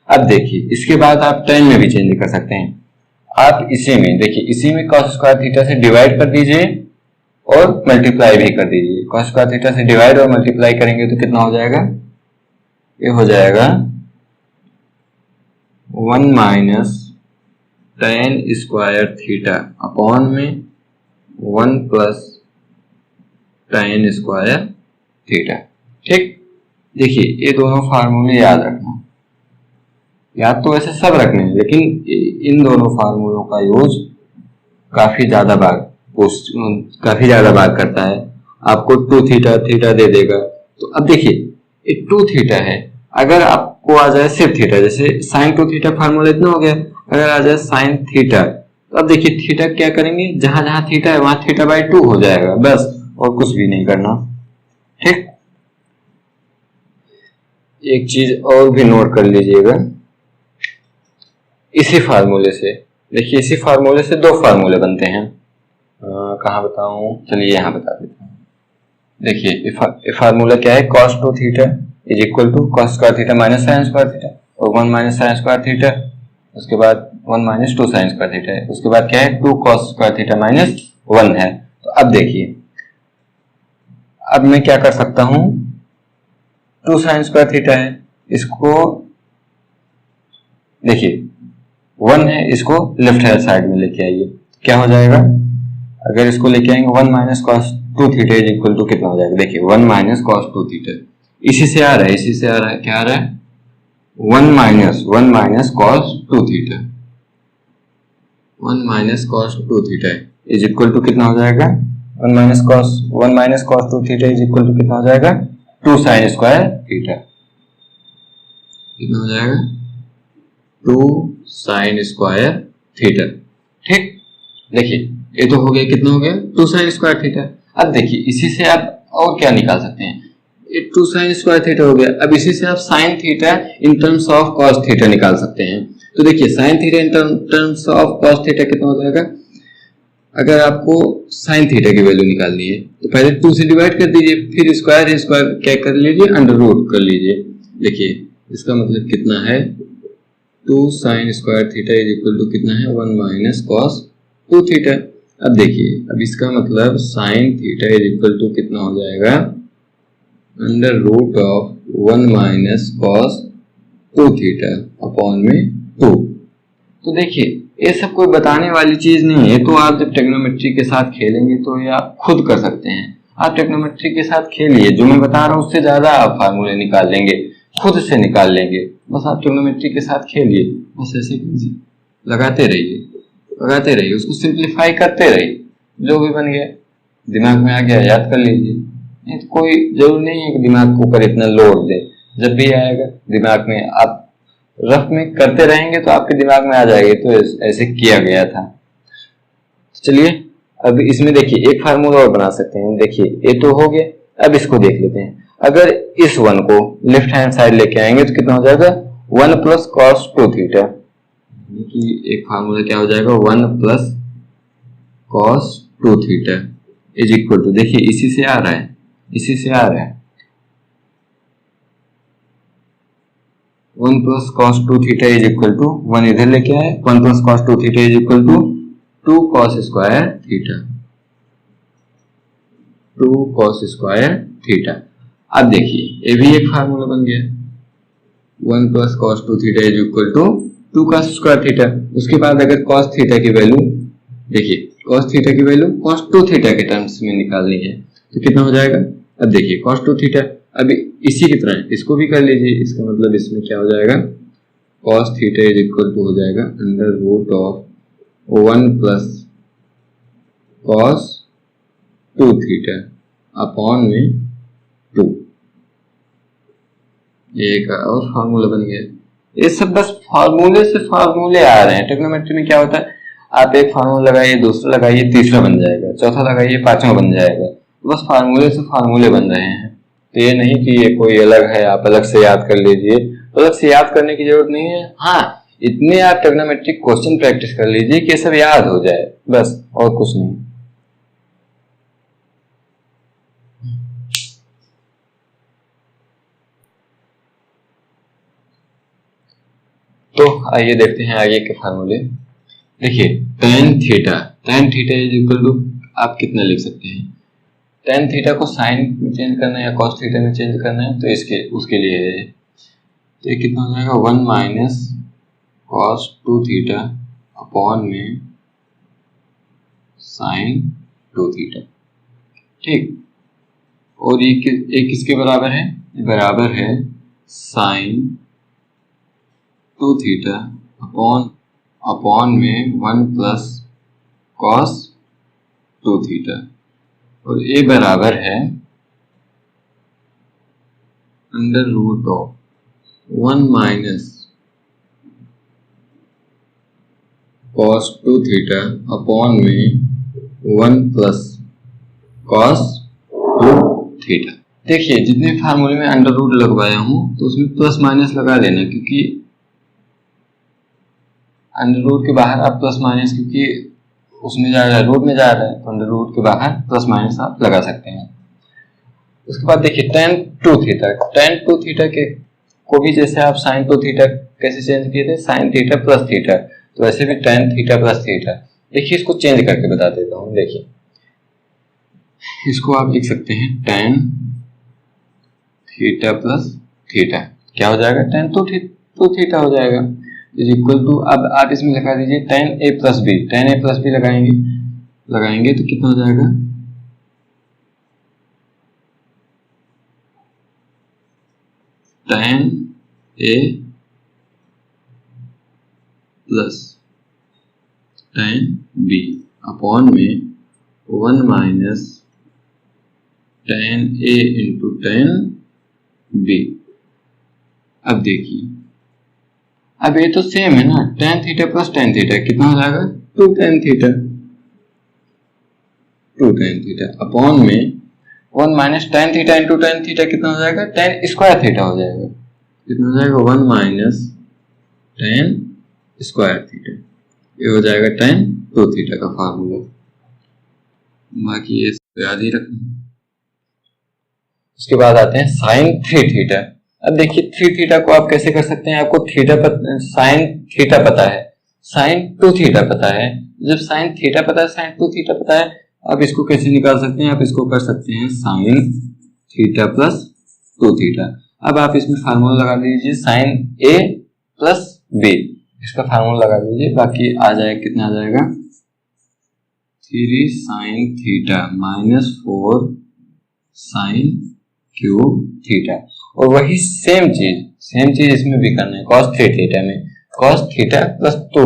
अब देखिए इसके बाद आप tan में भी चेंज कर सकते हैं, आप इसी में देखिए, इसी में cos स्क्वायर थीटा से डिवाइड कर दीजिए और मल्टीप्लाई भी कर दीजिए, cos स्क्वायर थीटा से डिवाइड और मल्टीप्लाई करेंगे तो कितना हो जाएगा, ये हो जाएगा 1 minus tan square theta upon में 1 प्लस tan स्क्वायर थीटा। ठीक, देखिए ये दोनों फार्मूले याद रखना, याद तो वैसे सब रखने हैं, लेकिन इन दोनों फार्मूलों का यूज काफी ज्यादा भाग करता है, आपको 2 थीटा थीटा दे देगा। तो अब देखिए ये 2 थीटा है, अगर आपको आ जाए सिर्फ थीटा, जैसे साइन 2 थीटा फार्मूला इतना हो गया, अगर आ जाए साइन थीटा, तो अब देखिए थीटा क्या करेंगे, जहां जहां थीटा है वहां थीटा बाई 2 हो जाएगा, बस और कुछ भी नहीं करना। ठीक, एक चीज और भी नोट कर लीजिएगा, इसी फार्मूले से देखिए, इसी फार्मूले से 2 फार्मूले बनते हैं, कहाँ बताऊं, चलिए यहाँ बता देता हूँ। देखिए फार्मूला क्या है, cos 2 theta is equal to cos square theta minus sine square theta, और 1 माइनस साइन स्क्वायर थीटा, उसके बाद 1 माइनस 2 साइन स्क्वायर थीटा है, उसके बाद क्या है 2 cos स्क्वायर थीटा माइनस 1 है। तो अब देखिए, अब मैं क्या कर सकता हूं, 2 साइन स्क्वायर थीटा है, इसको देखिए 1 है, इसको लेफ्ट हैंड साइड में लेके आइए, क्या हो जाएगा, अगर इसको लेके आएंगे 1 minus cos 2 theta is equal to कितना हो जाएगा, देखिए 1 माइनस कॉस 2 थीटा, इसी से आ रहा है, क्या आ रहा है, 1 minus cos 2 theta, 1 minus cos 2 theta is equal to कितना हो जाएगा, 1 minus cos 2 theta is equal to कितना हो जाएगा, 2 साइन स्क्वायर थीटा, कितना हो जाएगा, 2 साइन स्क्वायर थीटा। ठीक, देखिए ये तो हो गया, कितना हो गया, 2 साइन स्क्वायर थीटा। अब देखिए इसी से आप और क्या निकाल सकते हैं, ये 2 साइन स्क्वायर थीटा हो गया। अब इसी से आप sine theta in terms of cos theta निकाल सकते हैं। तो देखिए sine theta in terms of cos theta कितना हो जाएगा, अगर आपको साइन थीटा की वैल्यू निकालनी है तो पहले 2 से डिवाइड कर दीजिए, फिर स्क्वायर स्क्वायर क्या कर लीजिए, अंडर रूट कर लीजिए। देखिए इसका मतलब कितना है, 2 sine square theta is equal to कितना है, 1 माइनस कॉस 2 थीटा। अब देखिए अब इसका मतलब sine theta is equal to कितना हो जाएगा, under root of 1 minus cos 2 theta upon में 2। तो देखिए ये सब कोई बताने वाली चीज नहीं है, तो आप जब ट्रिग्नोमेट्री के साथ खेलेंगे तो ये आप खुद कर सकते हैं। आप ट्रिग्नोमेट्री के साथ खेलिए, जो मैं बता रहा हूँ उससे ज्यादा आप फार्मूले निकाल लेंगे, खुद से निकाल लेंगे। बस आप ट्रिग्नोमेट्री के साथ खेलिए, बस ऐसे कीजिए, लगाते रहिए, उसको सिंप्लीफाई करते रहिए, जो भी बन गया दिमाग में आ गया याद कर लीजिए। नहीं तो कोई जरूरी नहीं है कि दिमाग को ऊपर इतना लोड दे, जब भी आएगा दिमाग में आप रफ में करते रहेंगे तो आपके दिमाग में आ जाएगी, तो ऐसे किया गया था। चलिए अब इसमें देखिए एक फार्मूला और बना सकते हैं। देखिए ये तो हो गया, अब इसको देख लेते हैं। अगर इस 1 को लेफ्ट हैंड साइड लेके आएंगे तो कितना हो जाएगा, 1 प्लस कॉस 2 थीटा। एक फार्मूला क्या हो जाएगा, 1 plus cos 2 theta is equal to, देखिए इसी से आ रहा है, 1 plus cos 2 theta is equal to, 1 इधर लेके आए, 1 plus cos 2 theta is equal to 2 cos square theta, 2 cos square theta. अब देखिए ये भी एक फार्मूला बन गया, 1 plus cos 2 theta is equal to 2 cos square theta. उसके बाद अगर कॉस थीटा की वैल्यू, देखिए कॉस थीटा की वैल्यू कॉस 2 थीटा के टर्म्स में निकालनी है तो कितना हो जाएगा। अब देखिए कॉस 2 थीटा, अब इसी की तरह इसको भी कर लीजिए, इसका मतलब इसमें क्या हो जाएगा, cos theta is equal to हो जाएगा under root of 1 plus cos 2 theta upon में 2। एक और फार्मूला बन गया। ये सब बस फार्मूले से फार्मूले आ रहे हैं। ट्रिग्नोमेट्री में क्या होता है, आप एक फार्मूला लगाइए, दूसरा लगाइए, तीसरा बन जाएगा, चौथा लगाइए, पांचवा बन जाएगा। बस फार्मूले से फार्मूले बन रहे हैं। तो ये नहीं कि ये कोई अलग है, आप अलग से याद कर लीजिए, अलग से याद करने की जरूरत नहीं है। हाँ, इतने आप ट्रिग्नोमेट्रिक क्वेश्चन प्रैक्टिस कर लीजिए कि सब याद हो जाए, बस और कुछ नहीं। तो आइए देखते हैं आगे के फार्मूले। देखिए tan theta is equal to, आप कितना लिख सकते हैं, tan थीटा को साइन में चेंज करना है या cos थीटा में चेंज करना है तो उसके लिए है। तो ये कितना हो जाएगा, 1 माइनस cos 2 थीटा अपॉन में sin 2 थीटा। ठीक, और ये किसके बराबर है, बराबर है sin 2 थीटा अपॉन में 1 प्लस कॉस 2 थीटा, और ये बराबर है under root of 1 minus cos 2 theta upon में 1 प्लस कॉस 2 थीटा। देखिए जितने फार्मूले में अंडर रूट लगवाया हूं तो उसमें प्लस माइनस लगा देना, क्योंकि अंडर रूट के बाहर आप प्लस माइनस, क्योंकि उसमें जा रहा है, रूट में जा रहा है, तो अंडर रूट के बाहर प्लस माइनस आप लगा सकते हैं। उसके बाद देखिए tan 2 थीटा के को भी जैसे आप sin 2 थीटा कैसे चेंज किए थे, sin थीटा प्लस थीटा, तो वैसे भी tan थीटा प्लस थीटा। देखिए इसको चेंज करके बता देता हूँ। देखिए इसको आप लिख सकते हैं tan थीटा प्लस थीटा, क्या हो जाएगा, tan 2 थीटा हो जाएगा इज इक्वल टू, अब आप इसमें लगा दीजिए tan a प्लस बी लगाएंगे तो कितना हो जाएगा, tan a plus tan b upon में 1 minus tan a into tan b। अब देखिए अब ये तो सेम है ना, tan theta plus tan theta कितना हो जाएगा, 2 tan थीटा अपॉन में 1 minus tan theta into tan theta कितना हो जाएगा, टेन स्क्वायर थीटा हो जाएगा। कितना हो जाएगा, 1 माइनस टेन स्क्वायर थीटा, ये हो जाएगा टेन टू थीटा का फार्मूला। बाकी ये याद ही रखना। उसके बाद आते हैं साइन थ्री थीटा। अब देखिए थ्री थीटा को आप कैसे कर सकते हैं, आपको थीटा साइन थीटा पता है, साइन टू थीटा पता है। जब साइन थीटा पता है, साइन टू थीटा पता है, आप इसको कैसे निकाल सकते हैं, आप इसको कर सकते हैं sine theta plus two theta. अब आप इसमें फार्मूला लगा दीजिए साइन ए प्लस बी, इसका फार्मूला लगा दीजिए, बाकी आ जाएगा, कितना आ जाएगा, 3 sine theta minus 4 sine cube theta. और वही सेम चीज इसमें भी करना है, कॉस थ्री थीटा में, cos theta plus two,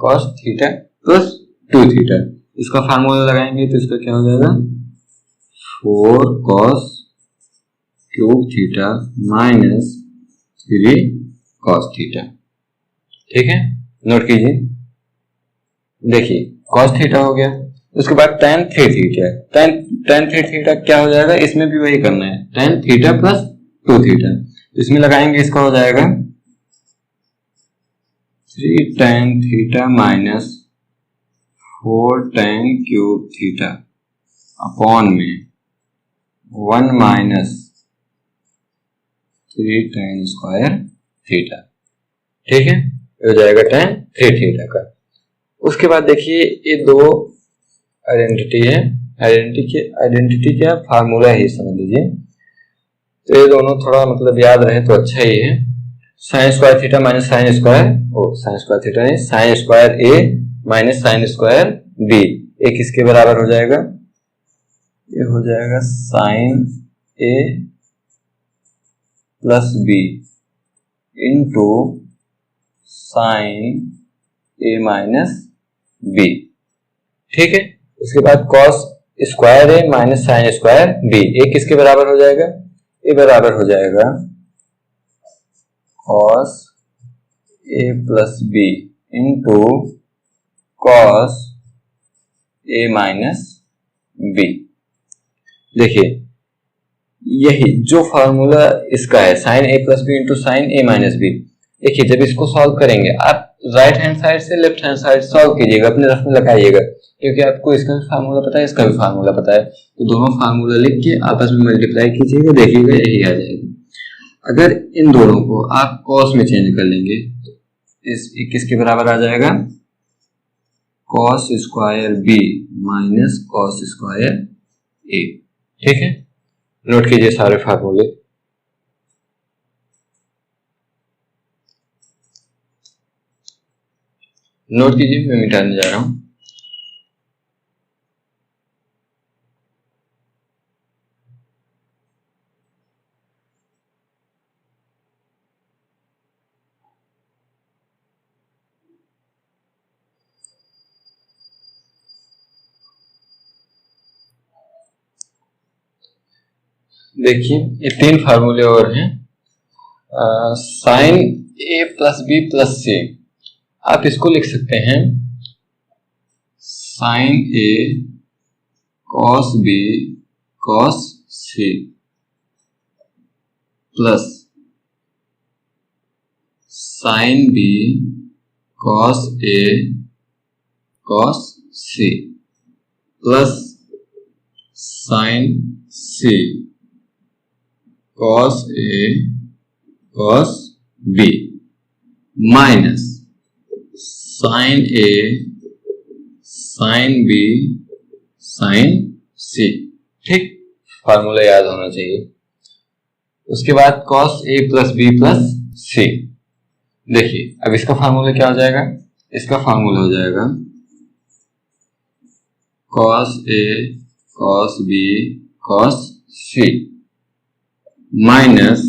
cos theta plus two theta, इसका फार्मूला लगाएंगे तो इसका क्या हो जाएगा, 4 cos cube theta minus 3 cos theta. ठीक है, नोट कीजिए। देखिए कॉस थीटा हो गया, उसके बाद tan three theta, tan three theta क्या हो जाएगा, इसमें भी वही करना है, tan theta plus two theta, इसमें लगाएंगे, इसका हो जाएगा 3 tan theta minus 4 tan cube theta upon में 1 माइनस 3 tan स्क्वायर थीटा। ठीक है, हो जाएगा tan थ्री थीटा का। उसके बाद देखिए ये दो आइडेंटिटी है, आइडेंटिटी क्या, फार्मूला ही समझ लीजिए, तो ये दोनों थोड़ा मतलब याद रहे तो अच्छा ही है। Sign square theta minus sine square, sign square theta नहीं, साइन स्क्वायर ए माइनस साइन स्क्वायर बी, एक किसके बराबर हो जाएगा, ये हो जाएगा sine A plus B into sine A minus B. ठीक है, उसके बाद कॉस स्क्वायर ए माइनस साइन स्क्वायर बी, एक किसके बराबर हो जाएगा, ए बराबर हो जाएगा cos A plus B into cos A minus B. देखिए यही जो फॉर्मूला इसका है, sine A plus B into sine A minus B. देखिए जब इसको सॉल्व करेंगे आप राइट हैंड साइड से लेफ्ट हैंड साइड सॉल्व कीजिएगा, अपने रफ में लगाइएगा, क्योंकि आपको इसका भी फार्मूला पता है, इसका भी फार्मूला पता है, तो दोनों फार्मूला लिख के आपस में मल्टीप्लाई कीजिएगा, देखिएगा यही आ जाएगा। अगर इन दोनों को आप कॉस में चेंज कर लेंगे तो इस किसके बराबर आ जाएगा, cos square B minus cos square A. ठीक है, नोट कीजिए सारे फार्मूले। नोट कीजिए, मैं मिटाने जा रहा हूं। देखिए ये तीन फार्मूले और हैं, sine A plus B plus C, आप इसको लिख सकते हैं sine A cos B cos C plus sine B cos A cos C plus sine C cos A cos B minus sine A sine B sine C. ठीक, formula याद होना चाहिए। उसके बाद cos A plus B plus C. देखिए अब इसका formula क्या हो जाएगा, इसका फार्मूला हो जाएगा cos A cos B cos C minus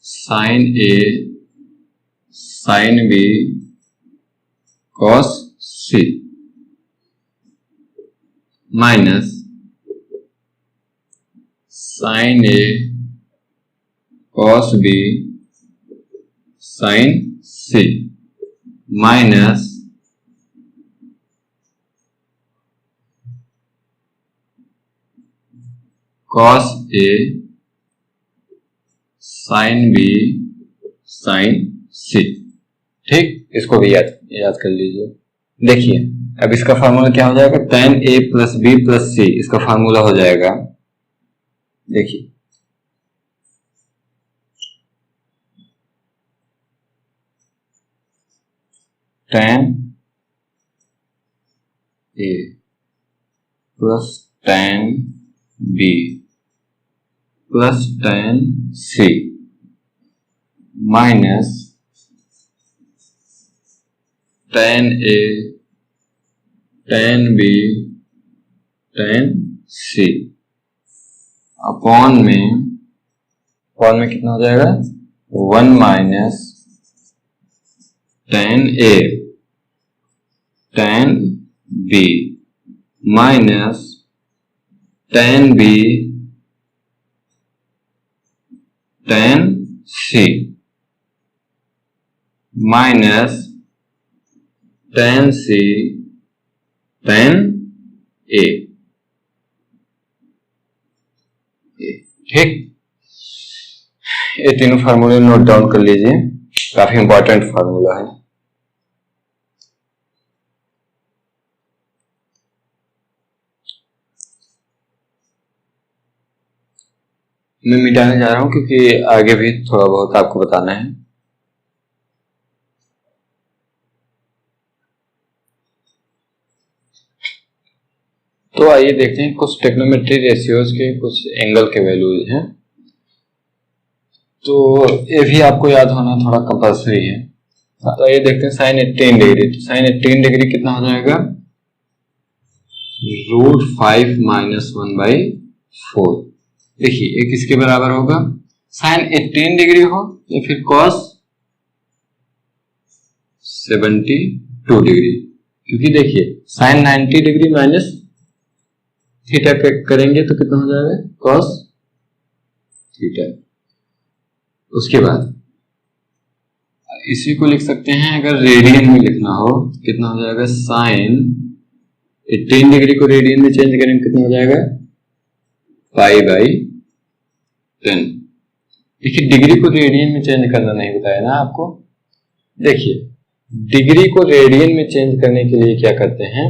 sine A sine B cos C minus sine A cos B sine C minus cos A sine B sine C. ठीक, इसको भी याद कर लीजिए। देखिए अब इसका फार्मूला क्या हो जाएगा, tan a plus B plus C, इसका फार्मूला हो जाएगा, देखिए tan a plus tan b plus tan c minus tan a tan b tan c upon में कितना हो जाएगा, 1 minus tan a tan b minus tan b tan c minus tan c tan a। ठीक, ये तीनों फार्मूले note down कर लीजिए, काफी इंपॉर्टेंट फार्मूला है। मैं मिटाने जा रहा हूं क्योंकि आगे भी थोड़ा बहुत आपको बताना है। तो आइए देखते हैं कुछ ट्रिग्नोमेट्री रेशियोज के कुछ एंगल के वैल्यूज हैं, तो ये भी आपको याद होना थोड़ा कंपल्सरी है। तो आइए देखते हैं साइन 18 डिग्री। तो साइन 18 डिग्री कितना हो जाएगा, √5 माइनस 1/4। देखिए ये किसके बराबर होगा, साइन 18 डिग्री हो या फिर कॉस 72 डिग्री, क्योंकि देखिए साइन 90 डिग्री माइनस थीटा करेंगे तो कितना हो जाएगा, कॉस थीटा। उसके बाद इसी को लिख सकते हैं, अगर रेडियन में लिखना हो तो कितना हो जाएगा, साइन 18 डिग्री को रेडियन में चेंज करेंगे कितना हो जाएगा, π/10। देखिए डिग्री को रेडियन में चेंज करना नहीं बताया ना आपको। देखिए डिग्री को रेडियन में चेंज करने के लिए क्या करते हैं,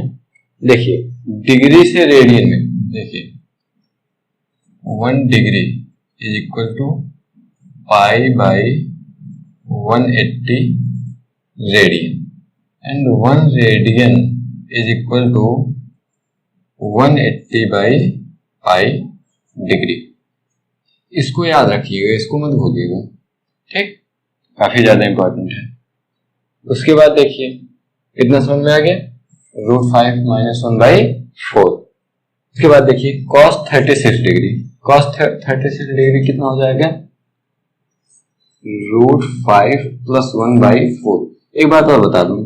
देखिए डिग्री से रेडियन में, देखिए 1 degree is equal to π/180 radian and 1 radian is equal to 180/π degree. इसको याद रखिएगा, इसको मत भूलिएगा। ठीक, काफी ज्यादा इंपॉर्टेंट है। उसके बाद देखिए कितना समझ में आ गया, √5 माइनस 1/4। उसके बाद देखिए cos 36 डिग्री, cos 36 डिग्री कितना हो जाएगा, √5 प्लस 1/4। एक बात और बता दूं,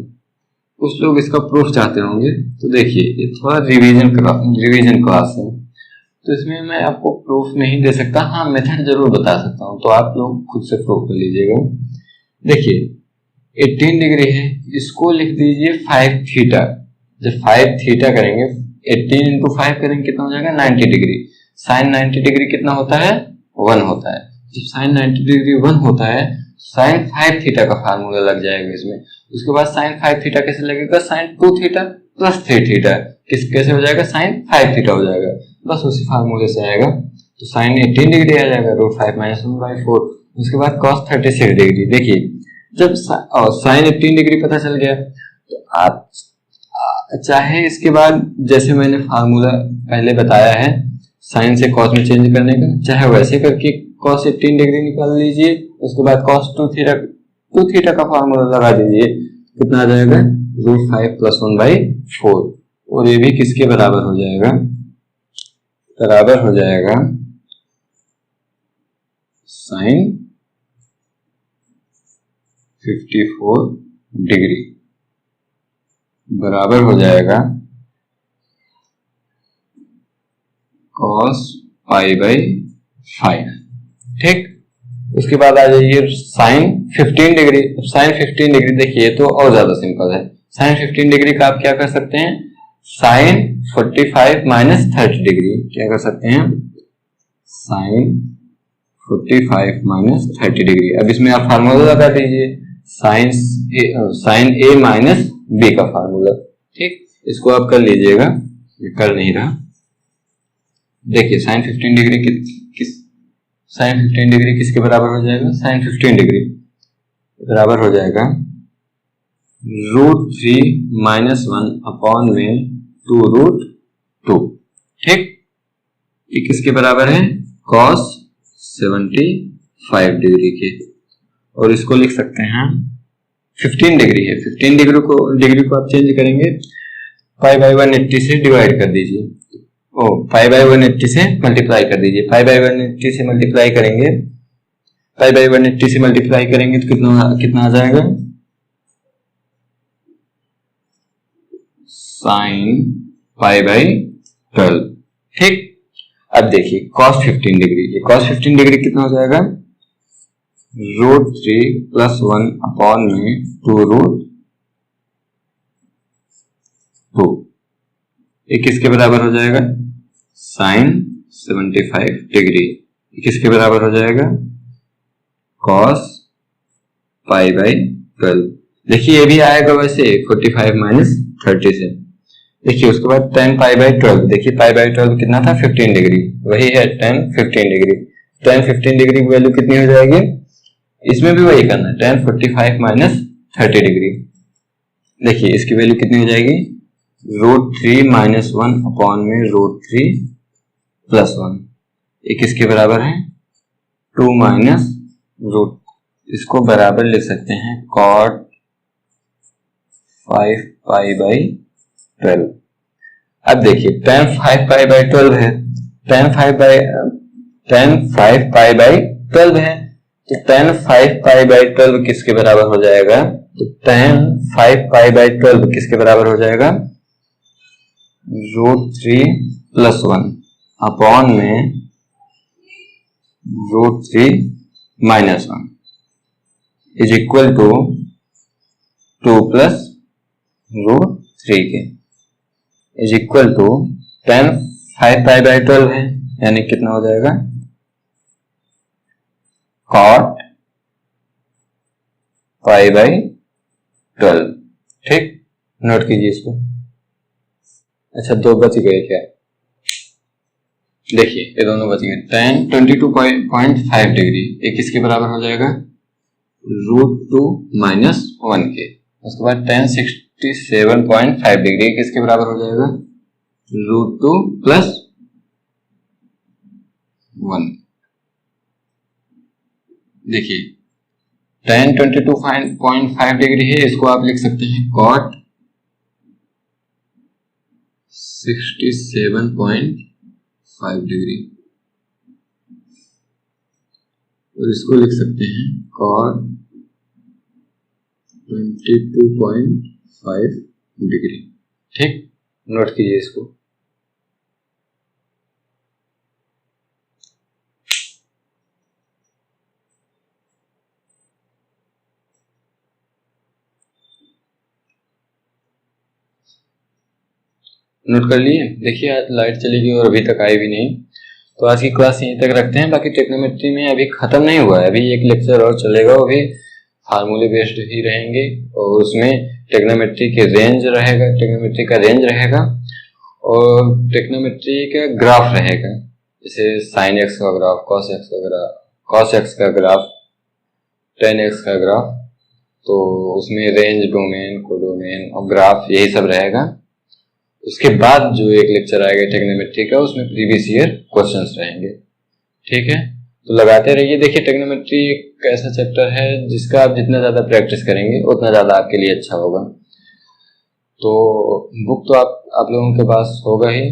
कुछ लोग इसका प्रूफ चाहते होंगे, तो देखिए ये थोड़ा रिवीजन क्लास है, तो इसमें मैं आपको प्रूफ नहीं दे सकता, हाँ मेथड जरूर बता सकता हूँ, तो आप लोग खुद से प्रूफ कर लीजिएगा। देखिए 18 डिग्री है, इसको लिख दीजिए 5 थीटा। जब 5 थीटा करेंगे, 18 इंटू 5 करेंगे कितना हो जाएगा, 90 डिग्री। साइन 90 डिग्री कितना होता है, 1 होता है। जब साइन 90 डिग्री 1 होता है, साइन 5 थीटा का फार्मूला लग जाएगा इसमें। उसके बाद साइन 5 थीटा कैसे लगेगा, साइन 2 थीटा प्लस 3 थीटा कैसे हो जाएगा, साइन 5 थीटा हो जाएगा, बस उसी फार्मूले से आएगा। तो साइन 18 डिग्री आ जाएगा, √5 माइनस 1/4। उसके बाद cos 36 डिग्री, देखिए जब साइन 18 डिग्री पता चल गया, तो आप चाहे इसके बाद जैसे मैंने फार्मूला पहले बताया है साइन से कॉस में चेंज करने का, चाहे वैसे करके cos 18 डिग्री निकाल लीजिए। उसके बाद cos 2 थीटा का फार्मूला लगा दीजिए, कितना आ जाएगा, √5 प्लस 1/4। और ये भी किसके बराबर हो जाएगा, बराबर हो जाएगा साइन 54 डिग्री, बराबर हो जाएगा cos π/5। ठीक, उसके बाद आ जाइए साइन 15 डिग्री। साइन 15 डिग्री देखिए तो और ज्यादा सिंपल है। साइन 15 डिग्री का आप क्या कर सकते हैं, साइन 45 माइनस 30 डिग्री क्या कर सकते हैं, साइन 45 माइनस 30 डिग्री। अब इसमें आप फार्मूला लगा दीजिए, साइन ए माइनस बी का फार्मूला। ठीक, इसको आप कर लीजिएगा, ये कर नहीं रहा। देखिए साइन 15 डिग्री साइन 15 डिग्री किसके बराबर हो जाएगा? साइन 15 डिग्री बराबर हो जाएगा √3 माइनस 1 अपॉन में 2√2। ठीक, ये किसके बराबर है? cos 75 डिग्री के। और इसको लिख सकते हैं 15 डिग्री है, 15 डिग्री को आप चेंज करेंगे, पाई बाई 180 से डिवाइड कर दीजिए, पाई बाई 180 से मल्टीप्लाई कर दीजिए। पाई बाई 180 से मल्टीप्लाई करेंगे, पाई बाई 180 से मल्टीप्लाई करेंगे तो कितना आ जाएगा? Sine pi by 12। ठीक, अब देखिए cos 15 डिग्री, ये cos 15 डिग्री कितना हो जाएगा? √3 प्लस 1 अपॉन में 2√2। ये किसके बराबर हो जाएगा? Sine 75 degree. ये किसके बराबर हो जाएगा? cos pi by 12। देखिए ये भी आएगा वैसे 45 माइनस 30 से। देखिए उसके बाद tan पाई बाई 12, देखिए पाई बाई 12 कितना था? 15 डिग्री, वही है tan 15 डिग्री। tan 15 डिग्री की वैल्यू कितनी हो जाएगी? इसमें भी वही करना है, tan 45 माइनस 30 डिग्री। देखिए इसकी वैल्यू कितनी हो जाएगी? √3 माइनस 1 अपॉन में √3 प्लस 1। ये किसके बराबर है? 2 माइनस रूट, इसको बराबर लिख सकते हैं cot 5 पाई बाई 12। अब देखिए tan 5 पाई बाई 12 है, tan 5 पाई बाई 12 है, तो tan 5 पाई बाई 12 किसके बराबर हो जाएगा? तो tan 5 पाई बाई 12 किसके बराबर हो जाएगा? √3 प्लस 1 अपॉन में √3 minus 1 is equal to 2 plus √3 के, is equal to tan 5 pi by 12 है, यानी कितना हो जाएगा? cot pi by 12। ठीक, नोट कीजिए इसको। अच्छा, दो बच गए क्या? देखिए ये दोनों बच गए। tan 22.5 डिग्री ये किसके बराबर हो जाएगा? √2 माइनस 1 के। उसके बाद tan 67.5 डिग्री किसके बराबर हो जाएगा? √2 प्लस 1। देखिए tan 22.5 डिग्री है, इसको आप लिख सकते हैं cot 67.5 डिग्री, और इसको लिख सकते हैं cot 22.5 डिग्री। ठीक, नोट कीजिए इसको। नोट कर लिए? देखिए आज लाइट चली गई और अभी तक आई भी नहीं, तो आज की क्लास यहीं तक रखते हैं। बाकी ट्रिग्नोमेट्री में अभी खत्म नहीं हुआ है, अभी एक लेक्चर और चलेगा, वो भी फार्मूले बेस्ड ही रहेंगे, और उसमें ट्रिग्नोमेट्री के रेंज रहेगा, ट्रिग्नोमेट्री का रेंज रहेगा, और ट्रिग्नोमेट्री का ग्राफ रहेगा, जैसे साइन एक्स का ग्राफ, कॉस एक्स का ग्राफ, कॉस एक्स का ग्राफ, टेन एक्स का ग्राफ, तो उसमें रेंज, डोमेन, कोडोमेन और ग्राफ यही सब रहेगा। उसके बाद जो एक लेक्चर आएगा ट्रिग्नोमेट्री का, उसमें प्रीवियस ईयर क्वेश्चंस रहेंगे। ठीक है, तो लगाते रहिए। देखिए ट्रिग्नोमेट्री एक ऐसा चैप्टर है जिसका आप जितना ज़्यादा प्रैक्टिस करेंगे उतना ज़्यादा आपके लिए अच्छा होगा। तो बुक तो आप लोगों के पास होगा ही,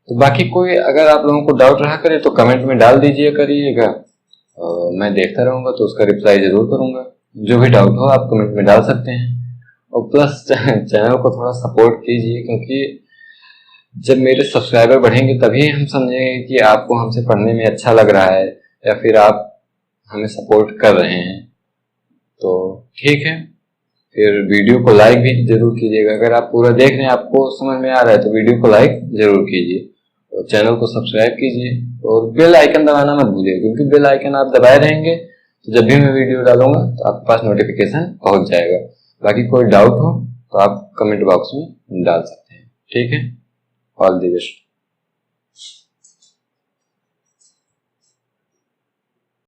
तो बाकी कोई अगर आप लोगों को डाउट रहा करे तो कमेंट में डाल दीजिए करिएगा, मैं देखता रहूँगा तो उसका रिप्लाई ज़रूर करूँगा। जो भी डाउट हो आप कमेंट में डाल सकते हैं, और प्लस चैनल को थोड़ा सपोर्ट कीजिए, क्योंकि जब मेरे सब्सक्राइबर बढ़ेंगे तभी हम समझेंगे कि आपको हमसे पढ़ने में अच्छा लग रहा है या फिर आप हमें सपोर्ट कर रहे हैं। तो ठीक है, फिर वीडियो को लाइक भी जरूर कीजिएगा। अगर आप पूरा देख रहे हैं, आपको समझ में आ रहा है, तो वीडियो को लाइक जरूर कीजिए। और चैनल को सब्सक्राइब कीजिए और बेल आइकन दबाना मत भूलिए, क्योंकि बेल आइकन आप दबाए रहेंगे तो जब भी मैं वीडियो डालूंगा तो आपके पास नोटिफिकेशन पहुंच जाएगा। बाकी कोई डाउट हो तो आप कमेंट बॉक्स में डाल सकते हैं। ठीक है, ऑल द बेस्ट।